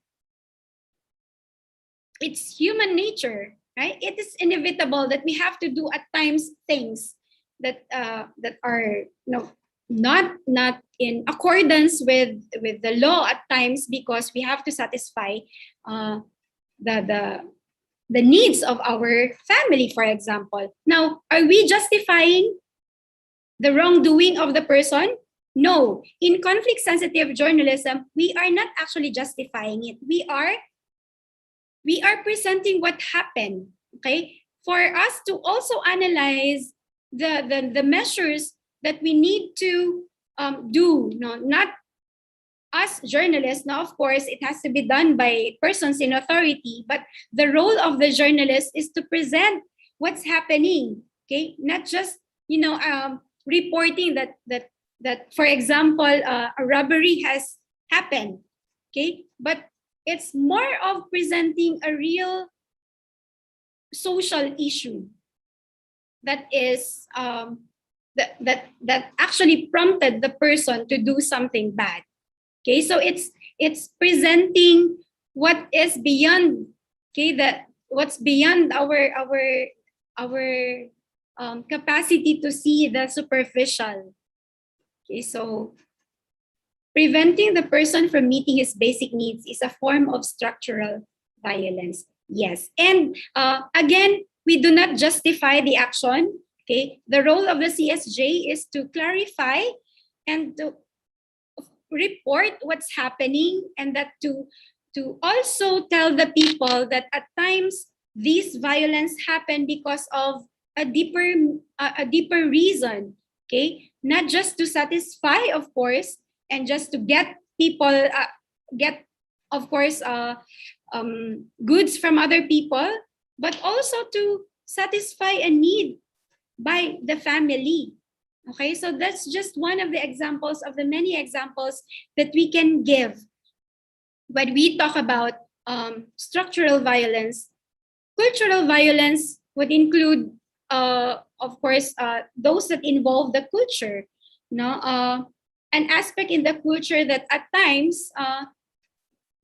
It's human nature, right? It is inevitable that we have to do at times things that are not in accordance with the law at times because we have to satisfy the needs of our family, for example. Now, are we justifying the wrongdoing of the person? No. In conflict-sensitive journalism, we are not actually justifying it. We are presenting what happened. Okay? for us to also analyze the measures that we need to do. No, not us journalists. Now, of course, it has to be done by persons in authority, but the role of the journalist is to present what's happening. Okay, not just reporting that for example a robbery has happened. Okay, but it's more of presenting a real social issue that is that actually prompted the person to do something bad. Okay, so it's presenting what is beyond, okay, that what's beyond our capacity to see the superficial. Okay, so preventing the person from meeting his basic needs is a form of structural violence. Yes, and again, we do not justify the action. Okay, the role of the CSJ is to clarify and to report what's happening, and that to also tell the people that at times these violence happen because of a deeper reason. Okay, not just to satisfy, of course, and just to get people get, of course, goods from other people, but also to satisfy a need by the family. Okay, so that's just one of the examples of the many examples that we can give when we talk about structural violence. Cultural violence would include, of course, those that involve the culture. No, an aspect in the culture that at times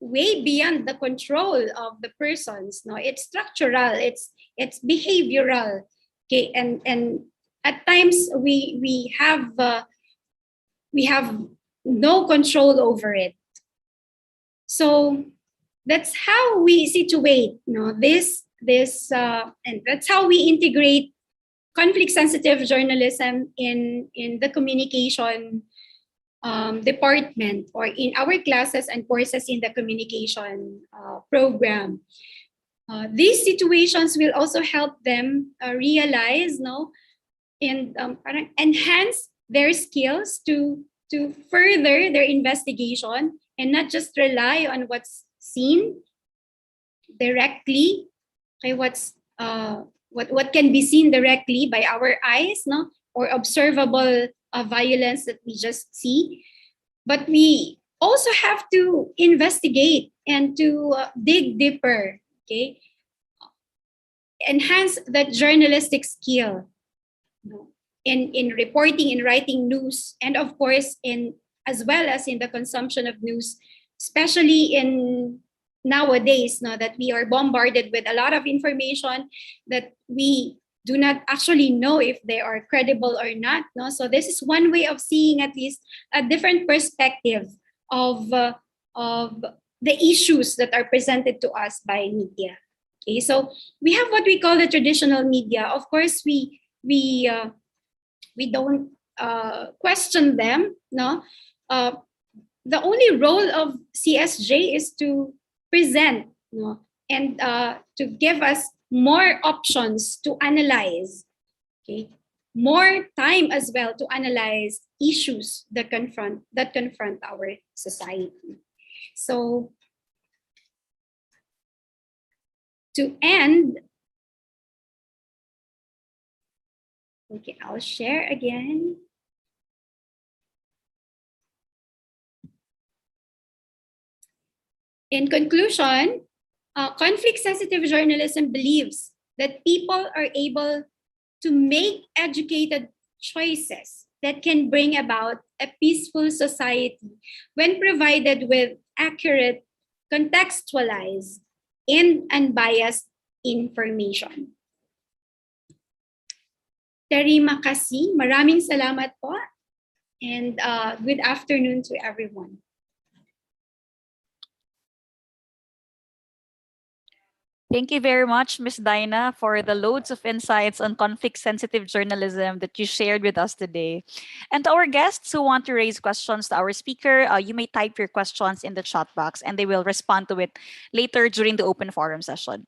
way beyond the control of the persons. No, it's structural. It's behavioral. Okay, and at times we have no control over it. So that's how we situate, this and that's how we integrate conflict sensitive journalism in the communication department, or in our classes and courses in the communication program. These situations will also help them realize, and enhance their skills to further their investigation, and not just rely on what's seen directly. Okay, what can be seen directly by our eyes, or observable violence that we just see, but we also have to investigate and to dig deeper. Okay, enhance that journalistic skill in reporting, in writing news, and of course in as well as in the consumption of news, especially in nowadays, that we are bombarded with a lot of information that we do not actually know if they are credible or not. So this is one way of seeing at least a different perspective of the issues that are presented to us by media. Okay, so we have what we call the traditional media. Of course, we don't question them. The only role of CSJ is to present, and to give us more options to analyze. Okay, more time as well to analyze issues that confront our society. So to end, okay, I'll share again. In conclusion, conflict-sensitive journalism believes that people are able to make educated choices that can bring about a peaceful society when provided with accurate, contextualized, and unbiased information. Terima kasih. Maraming salamat po. And good afternoon to everyone. Thank you very much, Ms. Dinah, for the loads of insights on conflict-sensitive journalism that you shared with us today. And to our guests who want to raise questions to our speaker, you may type your questions in the chat box and they will respond to it later during the open forum session.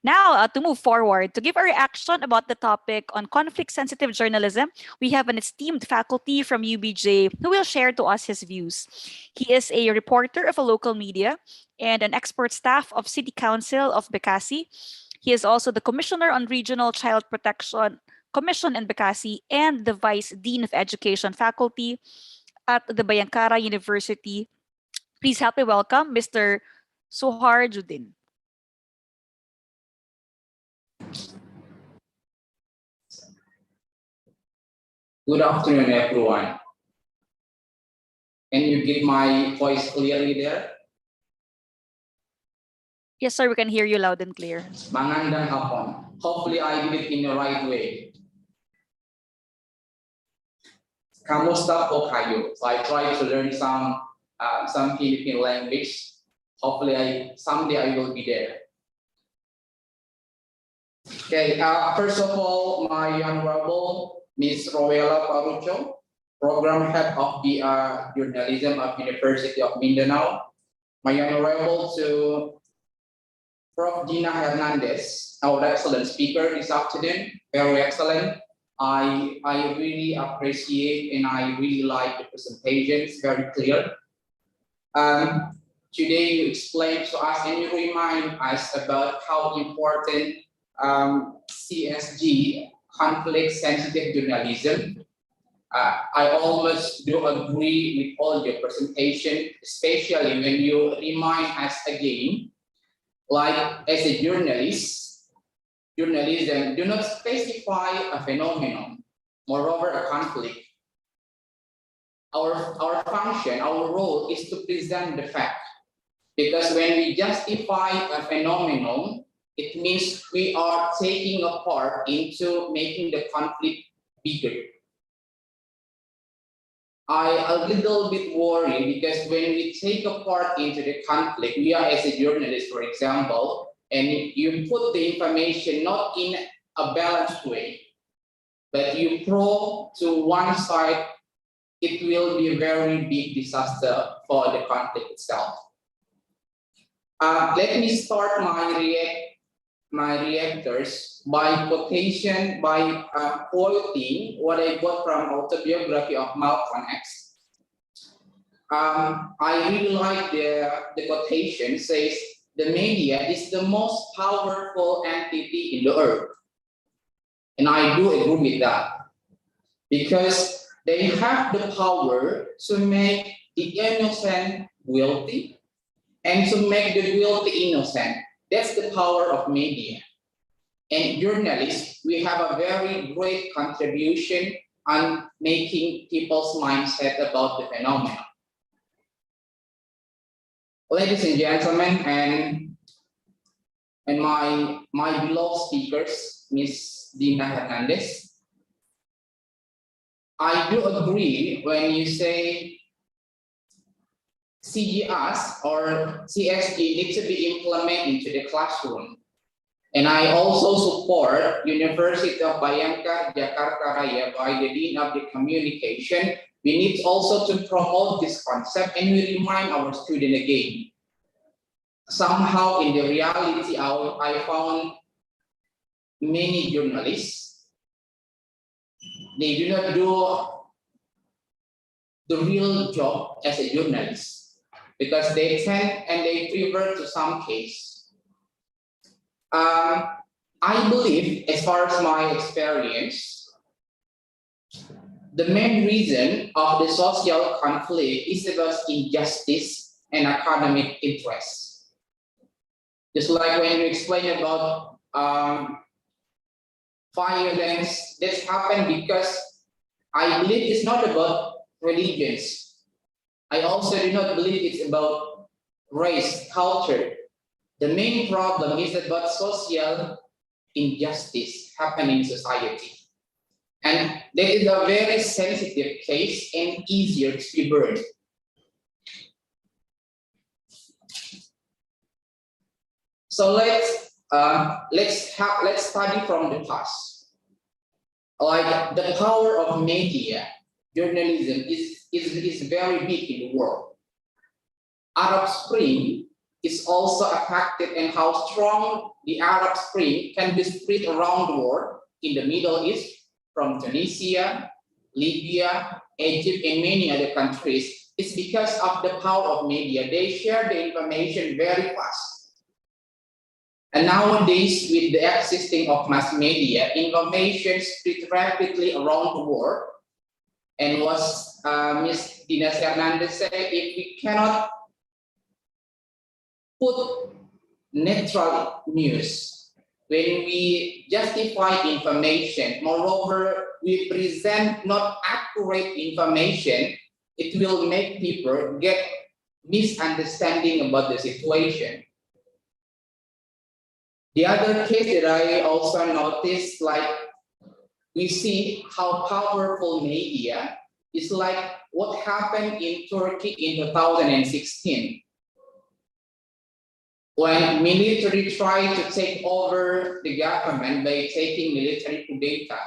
Now, to move forward, to give a reaction about the topic on conflict-sensitive journalism, we have an esteemed faculty from UBJ who will share to us his views. He is a reporter of a local media and an expert staff of City Council of Bekasi. He is also the Commissioner on Regional Child Protection Commission in Bekasi and the Vice Dean of Education Faculty at the Bayankara University. Please help me welcome Mr. Suhar Judin. Good afternoon, everyone. Can you get my voice clearly there? Yes, sir, we can hear you loud and clear. Magandang hapon. Hopefully, I did it in the right way. Kamusta po kayo? So I try to learn some Philippine language. Hopefully, someday I will be there. Okay. First of all, my honorable Ms. Rowella Parucho, Program Head of the Journalism of University of Mindanao. My honorable to Prof. Gina Hernandez, our excellent speaker this afternoon, very excellent. I really appreciate and I really like the presentation, it's very clear. Today you explained to us and you remind us about how important CSG, conflict sensitive journalism. I almost do agree with all your presentation, especially when you remind us again, like as a journalist, journalism do not specify a phenomenon, moreover a conflict. Our function, our role is to present the fact. Because when we justify a phenomenon, it means we are taking a part into making the conflict bigger. I a little bit worried because when we take a part into the conflict, we are as a journalist, for example, and you put the information not in a balanced way, but you throw to one side, it will be a very big disaster for the conflict itself. Let me start my reactors by quotation, by quoting what I got from autobiography of Malcolm X. I really like the quotation says, the media is the most powerful entity in the earth. And I do agree with that. Because they have the power to make the innocent guilty and to make the guilty innocent. That's the power of media. And journalists, we have a very great contribution on making people's mindset about the phenomenon. Ladies and gentlemen, and my beloved speakers, Ms. Dina Hernandez, I do agree when you say CGS or CSG needs to be implemented into the classroom. And I also support University of Bayangkara, Jakarta Raya by the Dean of the Communication. We need also to promote this concept and we remind our student again. Somehow in the reality, I found many journalists, they do not do the real job as a journalist because they tend and they prefer to some case. I believe, as far as my experience, the main reason of the social conflict is about injustice and academic interest. Just like when you explain about violence, this happened because I believe it's not about religions. I also do not believe it's about race, culture. The main problem is about social injustice happening in society. And that is a very sensitive case and easier to be burned. So let's study from the past. Like the power of media, journalism is very big in the world. Arab Spring is also affected and how strong the Arab Spring can be spread around the world in the Middle East, from Tunisia, Libya, Egypt, and many other countries, is because of the power of media. They share the information very fast. And nowadays, with the existing of mass media, information spread rapidly around the world. And was Ms. Dina Hernandez said, if we cannot put neutral news, when we justify information, moreover, we present not accurate information, it will make people get misunderstanding about the situation. The other case that I also noticed, like we see how powerful media is, like what happened in Turkey in 2016. When military tried to take over the government by taking military data.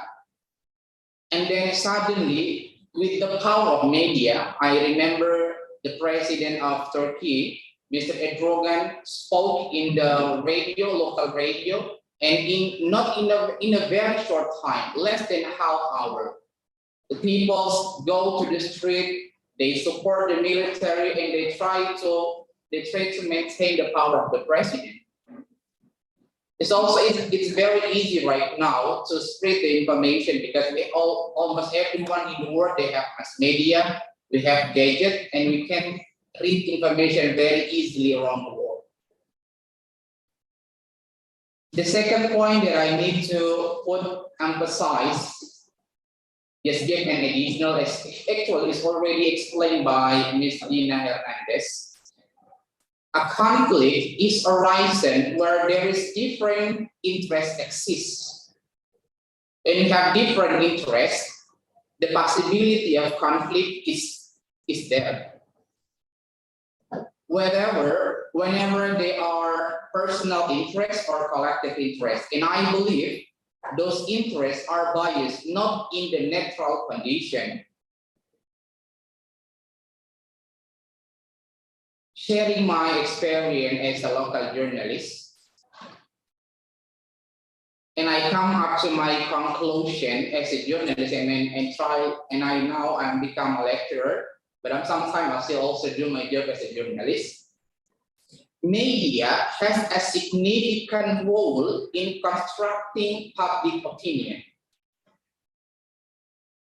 And then suddenly, with the power of media, I remember the president of Turkey, Mr. Erdogan, spoke in the radio, local radio, and in a very short time, less than half hour, the people go to the street, they support the military, and they try to maintain the power of the president. It's very easy right now to spread the information because almost everyone in the world, they have mass media, we have gadgets, and we can read information very easily around the world. The second point that I need to emphasize, just give an additional, actually is already explained by Ms. Dina Hernandez. A conflict is arisen where there is different interests exist. When you have different interests, the possibility of conflict is there. Whenever they are personal interests or collective interests, and I believe those interests are biased, not in the neutral condition. Sharing my experience as a local journalist, and I come up to my conclusion as a journalist, and I now I'm become a lecturer, but sometimes I still also do my job as a journalist. Media has a significant role in constructing public opinion.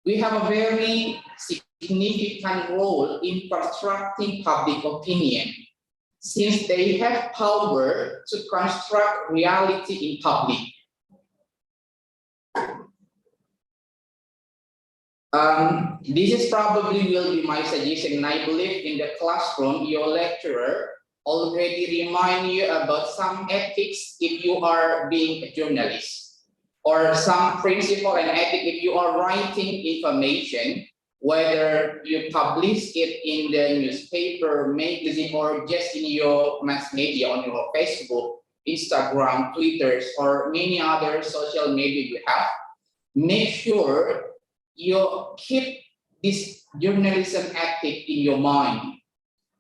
We have a very significant role in constructing public opinion, since they have power to construct reality in public. This is probably will be my suggestion, and I believe in the classroom, your lecturer already remind you about some ethics if you are being a journalist, or some principle and ethic if you are writing information, whether you publish it in the newspaper, magazine, or just in your mass media on your Facebook, Instagram, Twitter, or many other social media you have. Make sure you keep this journalism ethic in your mind.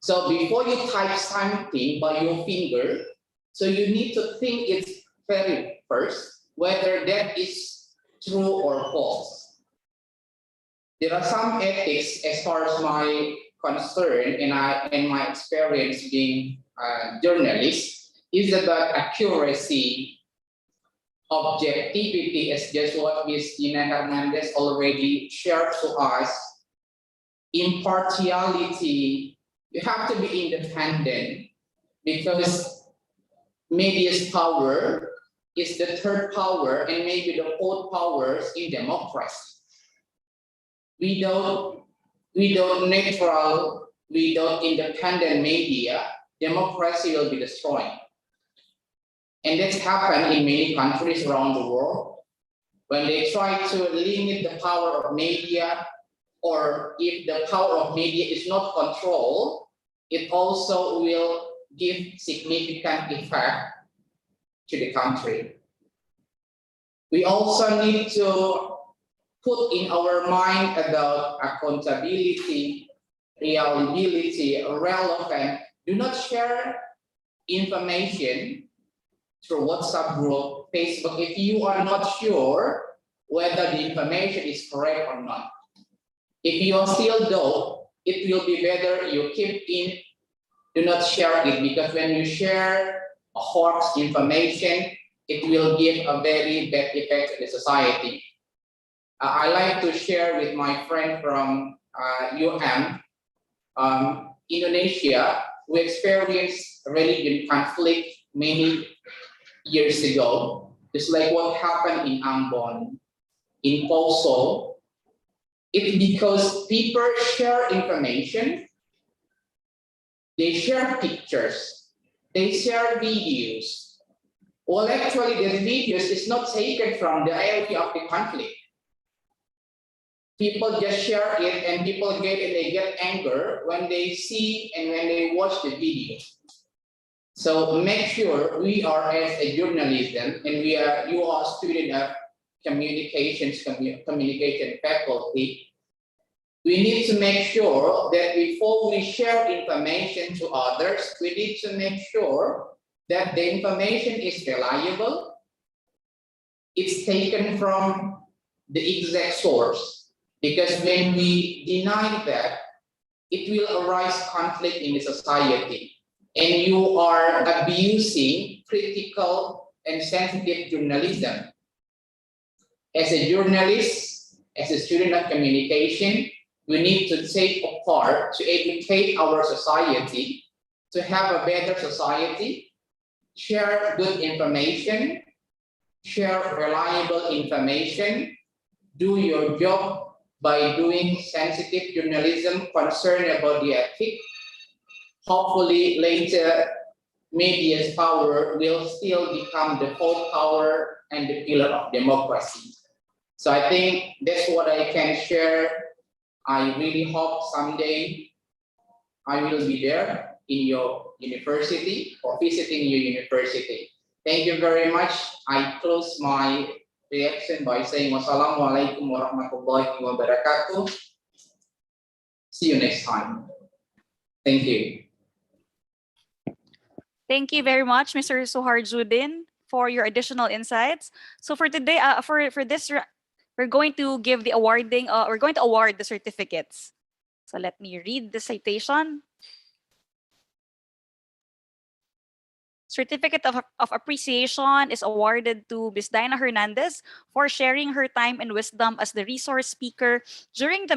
So before you type something by your finger, so you need to think it very first, whether that is true or false. There are some ethics as far as my concern and my experience being a journalist is about accuracy, objectivity, as just what Ms. Dina Hernandez already shared to us, impartiality. You have to be independent because media's power is the third power and maybe the fourth powers in democracy. Without neutral, without independent media, democracy will be destroyed. And that's happened in many countries around the world. When they try to limit the power of media, or if the power of media is not controlled, it also will give significant effect to the country. We also need to put in our mind about accountability, reliability, relevant. Do not share information through WhatsApp group, Facebook, if you are not sure whether the information is correct or not. If you are still doubt, it will be better you keep in, do not share it, because when you share a hoax information, it will give a very bad effect to the society. I like to share with my friend from Indonesia, who experienced religion conflict many years ago. It's like what happened in Ambon, in Poso. It's because people share information, they share pictures, they share videos. Well, actually, the videos is not taken from the area of the conflict. People just share it, and people they get anger when they see and when they watch the video. So make sure we are as a journalism, and you are a student of communication faculty. We need to make sure that before we share information to others, we need to make sure that the information is reliable. It's taken from the exact source, because when we deny that, it will arise conflict in the society, and you are abusing critical and sensitive journalism. As a journalist, as a student of communication, we need to take a part to educate our society, to have a better society, share good information, share reliable information, do your job by doing sensitive journalism concerned about the ethic. Hopefully later, media's power will still become the whole power and the pillar of democracy. So I think that's what I can share. I really hope someday I will be there in your university or visiting your university. Thank you very much. I close my reaction by saying wassalamualaikum warahmatullahi wabarakatuh. See you next time. Thank you. Thank you very much, Mr. Suharjuddin, for your additional insights. So for today, we're going to give the awarding. We're going to award the certificates. So let me read the citation. Certificate of Appreciation is awarded to Ms. Dinah Hernandez for sharing her time and wisdom as the resource speaker during the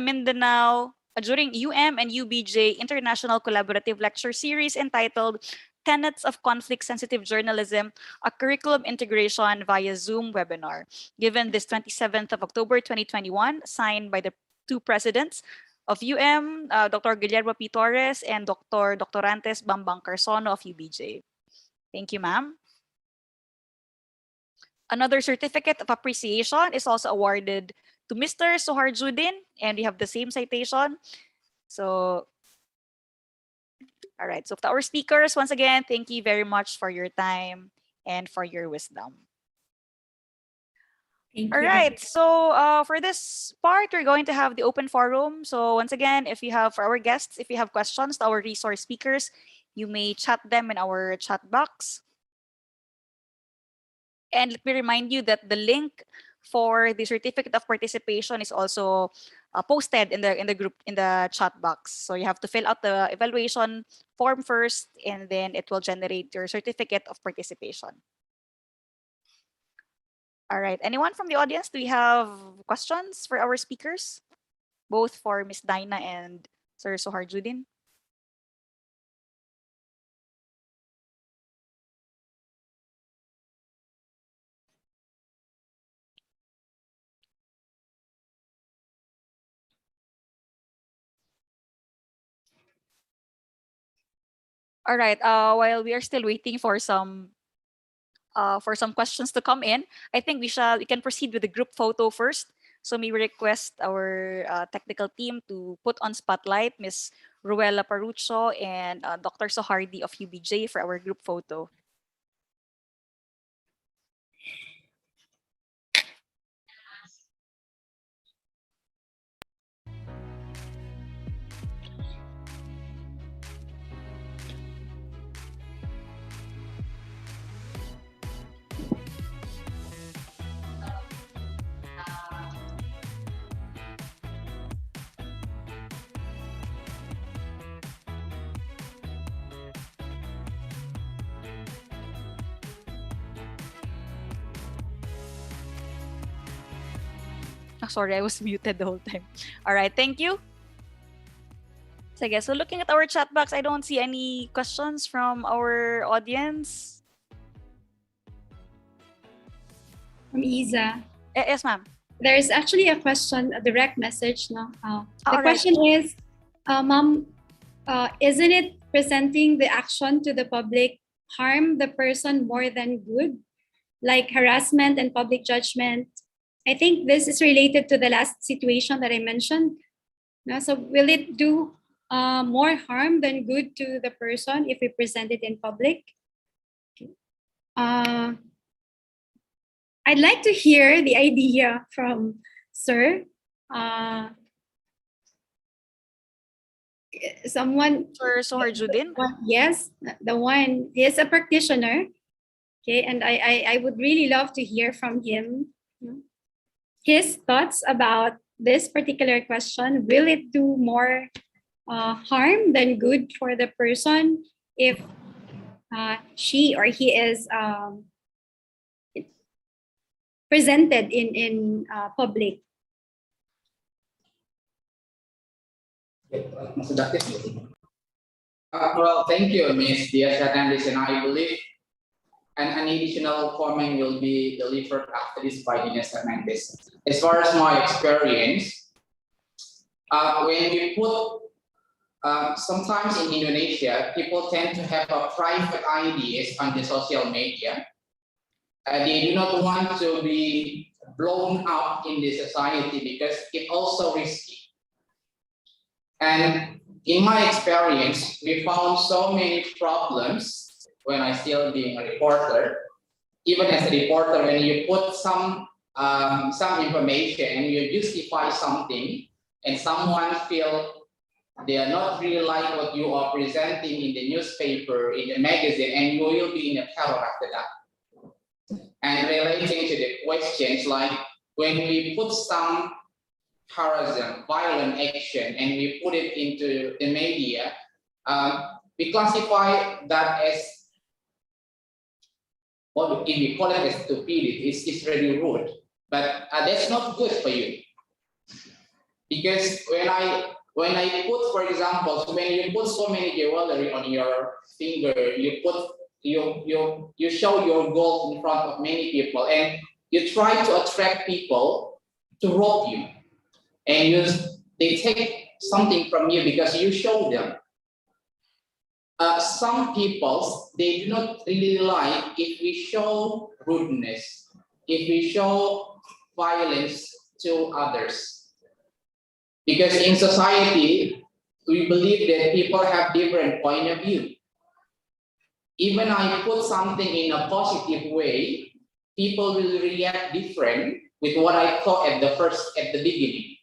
during UM and UBJ International Collaborative Lecture Series entitled Tenets of Conflict-Sensitive Journalism, a Curriculum Integration via Zoom webinar, given this 27th of October 2021, signed by the two presidents of UM, Dr. Guillermo P. Torres and Dr. Doctorantes Bambang Carsono of UBJ. Thank you, ma'am. Another certificate of appreciation is also awarded to Mr. Suharjuddin, and we have the same citation. So, all right. So to our speakers, once again, thank you very much for your time and for your wisdom. Thank All you. right. So for this part, we're going to have the open forum. So once again, if you have, for our guests, if you have questions to our resource speakers, you may chat them in our chat box. And let me remind you that the link for the certificate of participation is also posted in the group, in the chat box. So you have to fill out the evaluation form first, and then it will generate your certificate of participation. All right. Anyone from the audience? Do we have questions for our speakers, both for Ms. Dinah and Sir Suharjuddin? All right. While we are still waiting for some questions to come in, I think we can proceed with the group photo first. So may we request our technical team to put on spotlight Ms. Ruela Parucho and Dr. Sohardi of UBJ for our group photo. sorry, I was muted the whole time. All right, thank you. Sige, so looking at our chat box, I don't see any questions from our audience. From Isa. Yes, ma'am. There's actually a question, a direct message. No? The Alright. question is, Ma'am, isn't it presenting the action to the public harm the person more than good? Like harassment and public judgment. I think this is related to the last situation that I mentioned. No? So will it do more harm than good to the person if we present it in public? I'd like to hear the idea from Sir. Someone. Sir Judin? Yes, the one. He is a practitioner. Okay, and I would really love to hear from him his thoughts about this particular question. Will it do more harm than good for the person if she or he is presented in public? Well, thank you, Ms. Diaz Hernandez, and I believe an additional comment will be delivered after this by Ines Hernandez. As far as my experience, when we put sometimes in Indonesia, people tend to have a private ideas on the social media. They do not want to be blown up in the society because it also risky. And in my experience, we found so many problems when I still being a reporter. Even as a reporter, when you put some information and you justify something, and someone feel they are not really like what you are presenting in the newspaper, in the magazine, and you will be in a terror after that. And relating to the questions, like when we put some harassment, violent action, and we put it into the media, we classify that as, what if we call it as stupidity, it's really rude. But that's not good for you. Because when I put, for example, so when you put so many jewelry on your finger, you show your gold in front of many people, and you try to attract people to rob you, and they take something from you because you show them. Some people, they do not really like if we show rudeness, if we show violence to others. Because in society, we believe that people have different point of view. Even I put something in a positive way, people will react different with what I thought at the beginning.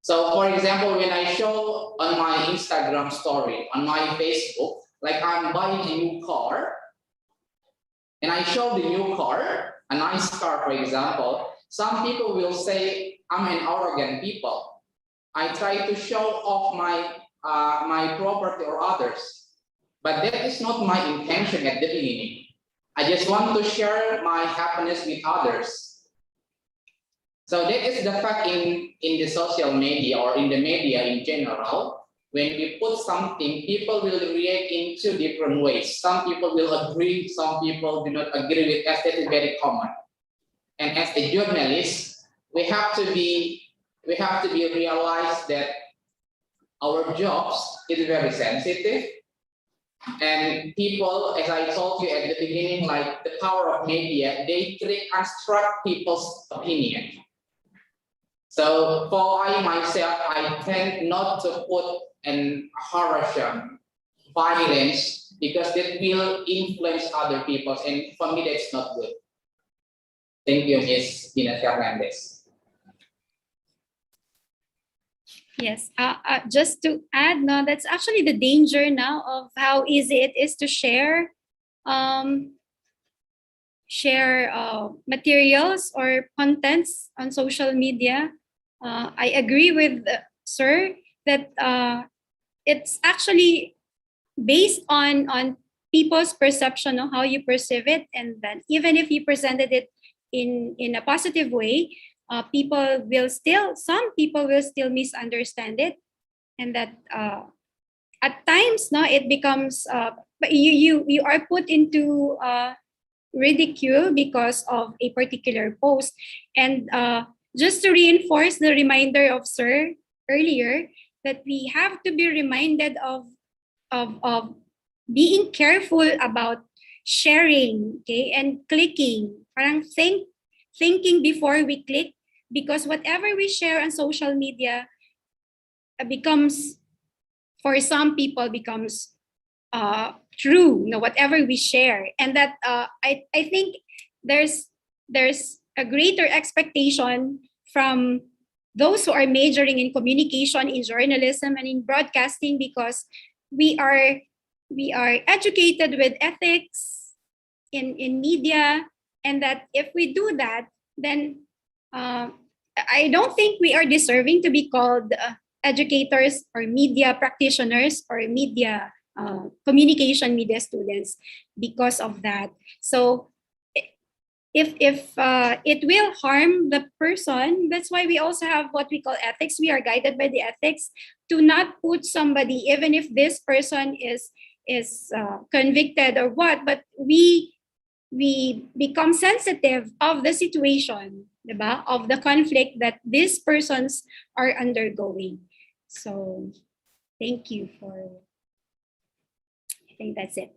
So for example, when I show on my Instagram story, on my Facebook, like I'm buying a new car, and I show the new car, a nice car, for example, some people will say, I'm an arrogant people. I try to show off my property or others. But that is not my intention at the beginning. I just want to share my happiness with others. So that is the fact in the social media or in the media in general. When we put something, people will react in two different ways. Some people will agree, some people do not agree with us. That is very common. And as a journalist, we have to be realized that our jobs is very sensitive. And people, as I told you at the beginning, like the power of media, they construct people's opinion. So for myself, I tend not to put an harassment, violence, because that will influence other people, and for me, that's not good. Thank you, Ms. Dina Fernandez. Yes, just to add, no, that's actually the danger now of how easy it is to share materials or contents on social media. I agree with Sir that it's actually based on people's perception of how you perceive it, and then even if you presented it in a positive way, some people will still misunderstand it, and that at times, no, it becomes but you are put into ridicule because of a particular post. And just to reinforce the reminder of Sir earlier, that we have to be reminded of being careful about sharing, okay, and clicking. Parang thinking before we click, because whatever we share on social media becomes, for some people, becomes true. Whatever we share, and that I think there's a greater expectation from those who are majoring in communication, in journalism, and in broadcasting, because we are educated with ethics in media, and that if we do that, then I don't think we are deserving to be called educators or media practitioners or media communication media students because of that. So if it will harm the person, that's why we also have what we call ethics. We are guided by the ethics to not put somebody, even if this person is convicted or what, but we become sensitive of the situation, diba? Of the conflict that these persons are undergoing. So thank you I think that's it.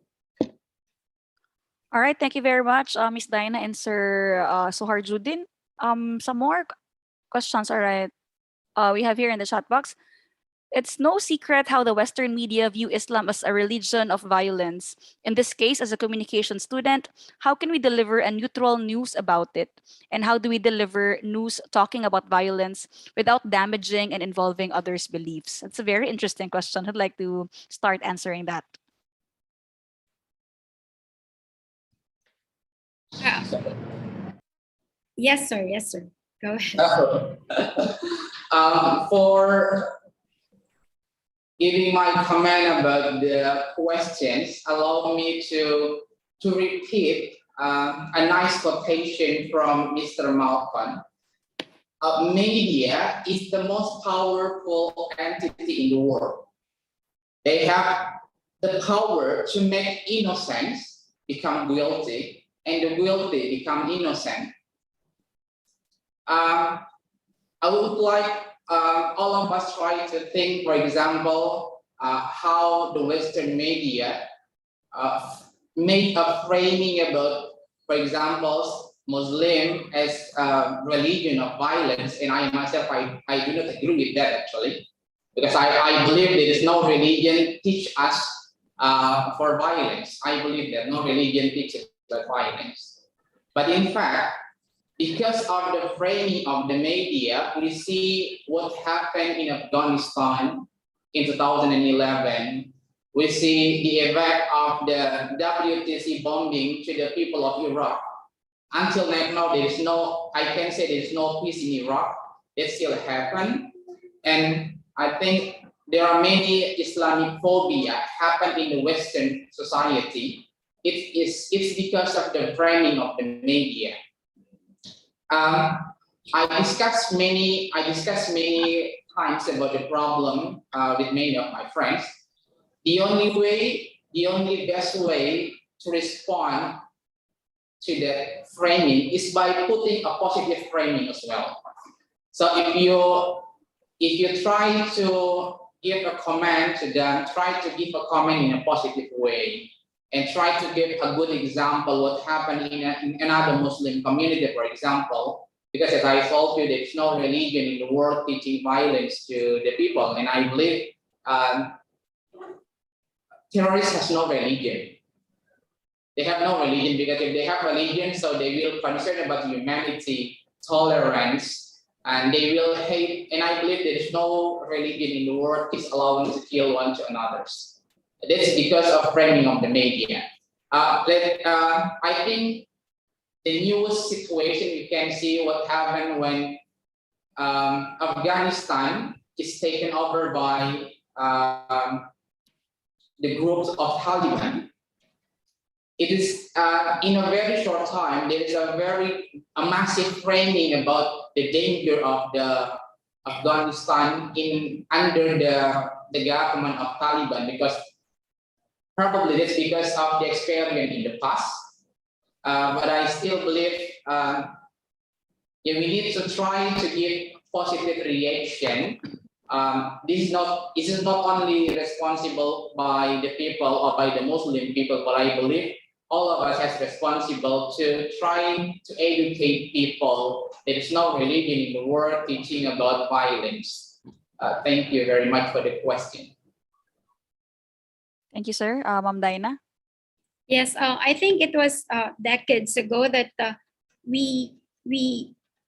All right, thank you very much, Miss Dinah and Sir Suhar Judin. Some more questions, all right. We have here in the chat box. It's no secret how the Western media view Islam as a religion of violence. In this case, as a communication student, how can we deliver a neutral news about it? And how do we deliver news talking about violence without damaging and involving others' beliefs? That's a very interesting question. I'd like to start answering that. Yes, sir. Go ahead. For giving my comment about the questions, allow me to repeat a nice quotation from Mr. Malcolm. Media is the most powerful entity in the world. They have the power to make innocence become guilty and the guilty become innocent. I would like all of us try to think, for example, how the Western media made a framing about, for example, Muslim as a religion of violence, and I myself, I do not agree with that actually, because I believe there is no religion teach us for violence. I believe that no religion teaches about violence. But in fact, because of the framing of the media, we see what happened in Afghanistan in 2011. We see the effect of the WTC bombing to the people of Iraq. Until now, there is no, I can say there is no peace in Iraq. It still happen. And I think there are many Islamic phobia happen in the Western society. It's because of the framing of the media. I discussed many times about the problem with many of my friends. The only best way to respond to that framing is by putting a positive framing as well. So if you try to give a comment to them, try to give a comment in a positive way, and try to give a good example what happened in another Muslim community, for example, because as I told you, there's no religion in the world teaching violence to the people, and I believe terrorists has no religion. They have no religion, because if they have religion, so they will concern about humanity, tolerance, and they will hate. And I believe there is no religion in the world is allowing to kill one to another's. That's because of framing of the media. I think the newest situation, you can see what happened when Afghanistan is taken over by the groups of Taliban. it is in a very short time, there is a massive framing about the danger of the Afghanistan in under the government of Taliban, because probably that's because of the experience in the past. But I still believe we need to try to give positive reaction. This is not only responsible by the people or by the Muslim people, but I believe all of us has responsible to try to educate people. There is no religion in the world teaching about violence. Thank you very much for the question. Thank you, sir. Ma'am Dinah? Yes, I think it was decades ago that we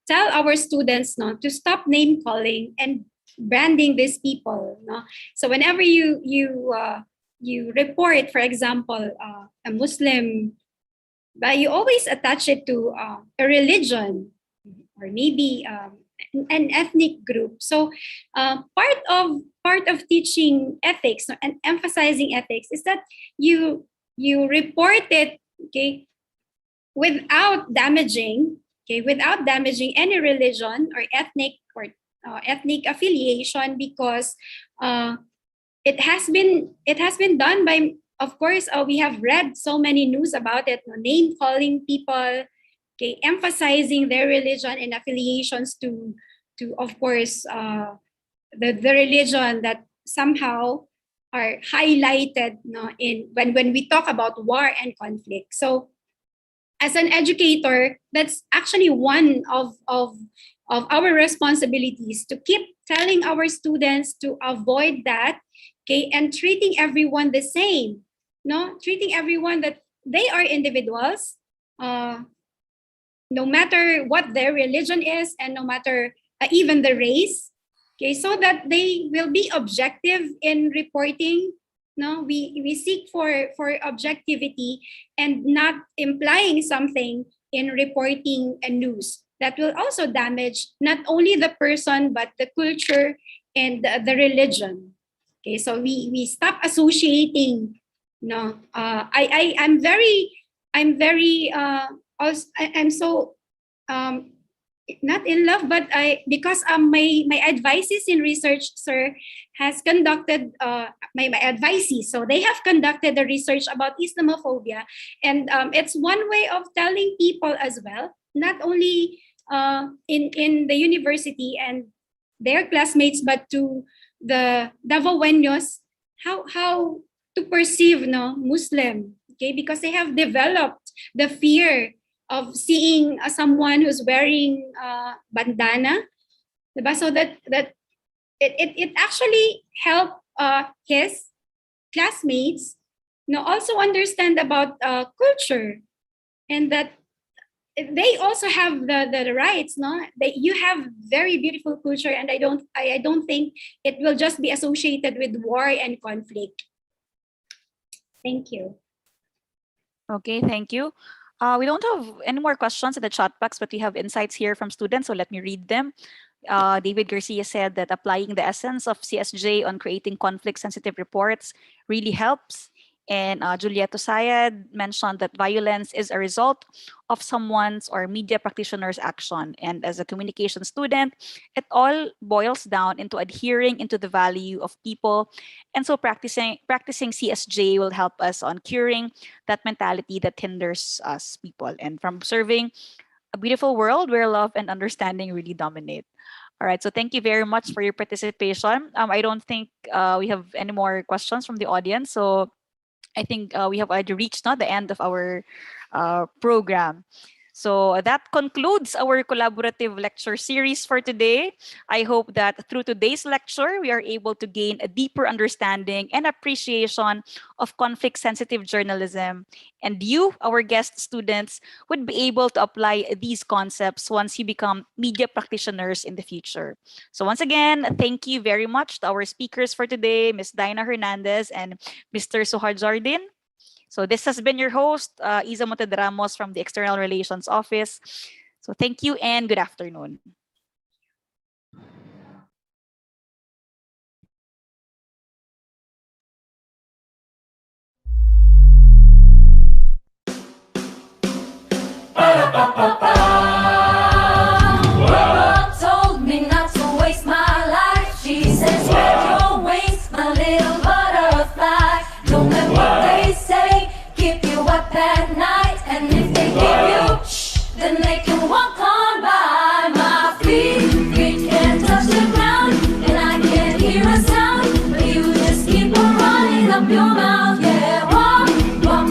tell our students to stop name calling and branding these people. No? So whenever you report, for example, a Muslim, but you always attach it to a religion or maybe an ethnic group. So part of teaching ethics and emphasizing ethics is that you report it, okay, without damaging any religion or ethnic affiliation, because it has been done by, of course, we have read so many news about it, name calling people, okay, emphasizing their religion and affiliations to of course the religion that somehow are highlighted in when we talk about war and conflict. So as an educator, that's actually one of our responsibilities, to keep telling our students to avoid that, okay, and treating everyone the same, treating everyone that they are individuals, no matter what their religion is, and no matter even the race, okay, so that they will be objective in reporting. No, we seek for objectivity and not implying something in reporting a news that will also damage not only the person but the culture and the religion. Okay, so we stop associating. No, I'm very also, I'm so not in love, but because my advisees in research, sir, has conducted my advisees, so they have conducted the research about Islamophobia, and it's one way of telling people as well, not only in the university and their classmates, but to the Davaoenos, how to perceive Muslim, okay, because they have developed the fear of seeing someone who's wearing bandana, diba? So that it actually helped his classmates also understand about culture, and that they also have the rights, that you have very beautiful culture, and I don't think it will just be associated with war and conflict. Thank you. Okay, thank you. We don't have any more questions in the chat box, but we have insights here from students, so let me read them. David Garcia said that applying the essence of CSJ on creating conflict-sensitive reports really helps. And Julieta Sayed mentioned that violence is a result of someone's or media practitioner's action. And as a communication student, it all boils down into adhering into the value of people. And so practicing CSJ will help us on curing that mentality that hinders us people. And from observing a beautiful world where love and understanding really dominate. All right, so thank you very much for your participation. I don't think we have any more questions from the audience. So I think we have already reached the end of our program. So that concludes our collaborative lecture series for today. I hope that through today's lecture, we are able to gain a deeper understanding and appreciation of conflict-sensitive journalism. And you, our guest students, would be able to apply these concepts once you become media practitioners in the future. So once again, thank you very much to our speakers for today, Ms. Dinah Hernandez and Mr. Suhar Jardin. So this has been your host, Isa Montedramus from the External Relations Office. So thank you and good afternoon. Mama told me not to waste my life. She says, spread your wings, my little butterfly. Don't let what they say keep you up at night. And if they give you then they can walk on by. My feet can't touch the ground, and I can't hear a sound, but you just keep on running up your mouth. Yeah, walk on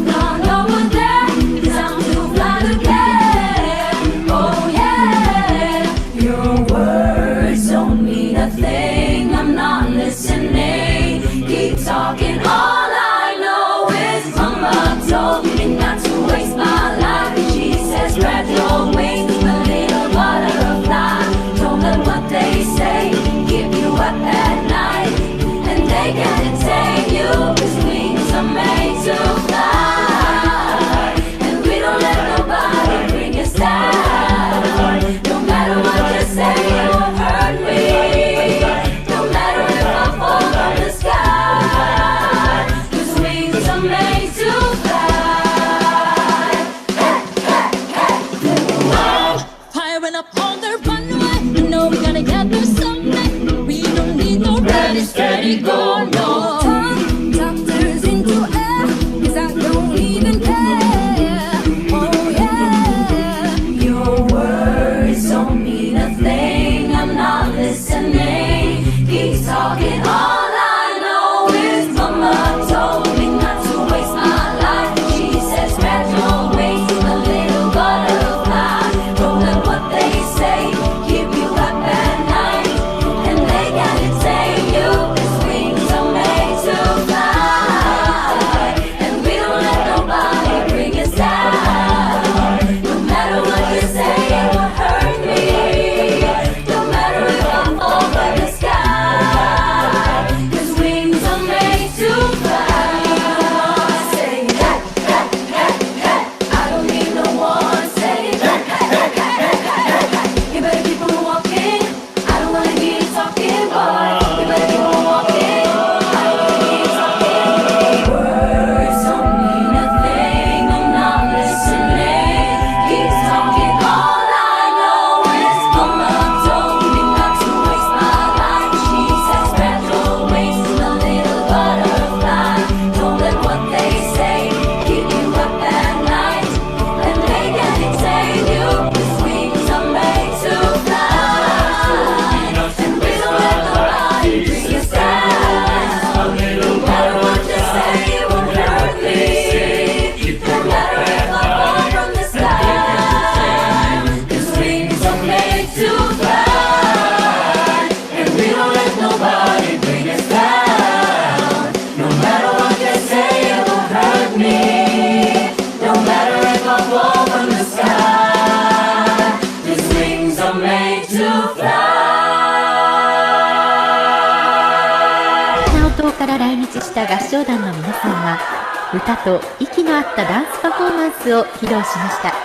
over there, 'cause I'm too fly to care. Oh yeah, your words don't mean a thing. I'm not listening. Keep talking. All I know is Mama told me not to waste my life. She says, spread your wings, my little butterfly. Don't let what they say keep you up at night. And they can't take you, 'cause wings are made to fly. And we don't let nobody bring us down. No matter what you say, it won't hurt me. No matter if I fall from the sky, 'cause wings are made to fly. Firing up on the runway, you know we gotta get there someday. We don't need no ready, steady, go, no. Doctors into air, 'cause I don't even care. Oh yeah. Your words don't mean a thing. I'm not listening. Keep talking. All I know is Mama told me not to waste my life. She says, spread your wings, my little butterfly. Don't let what they say keep you up at night. And they can't take you, 'cause wings are made to fly. And we don't let nobody bring us down. No matter what you say, it won't hurt me. No matter if I fall from the sky, 'cause wings are made to fly. Say that, I don't need no one. Say that, you better keep on walking. I don't wanna hear you talking, boy. You better keep on walking. I don't wanna hear you talking. Words don't mean a thing. I'm not listening. Keep talking. All I know is Mama told me not to waste my life. She said, spread your wings, my little butterfly. Don't let what they say keep you up at night. And they can't take you, 'cause wings are made to fly. And we don't let nobody bring us down. No matter what you say, it won't hurt me. No matter if I fall from the sky, 'cause wings are made to fly. And we don't let nobody bring us down. No matter what they say, it won't hurt me. No matter if I fall from the sky, 'cause wings are made to fly. ナオ島から来日した合唱団の皆さんは歌と息の合ったダンスパフォーマンスを披露しました。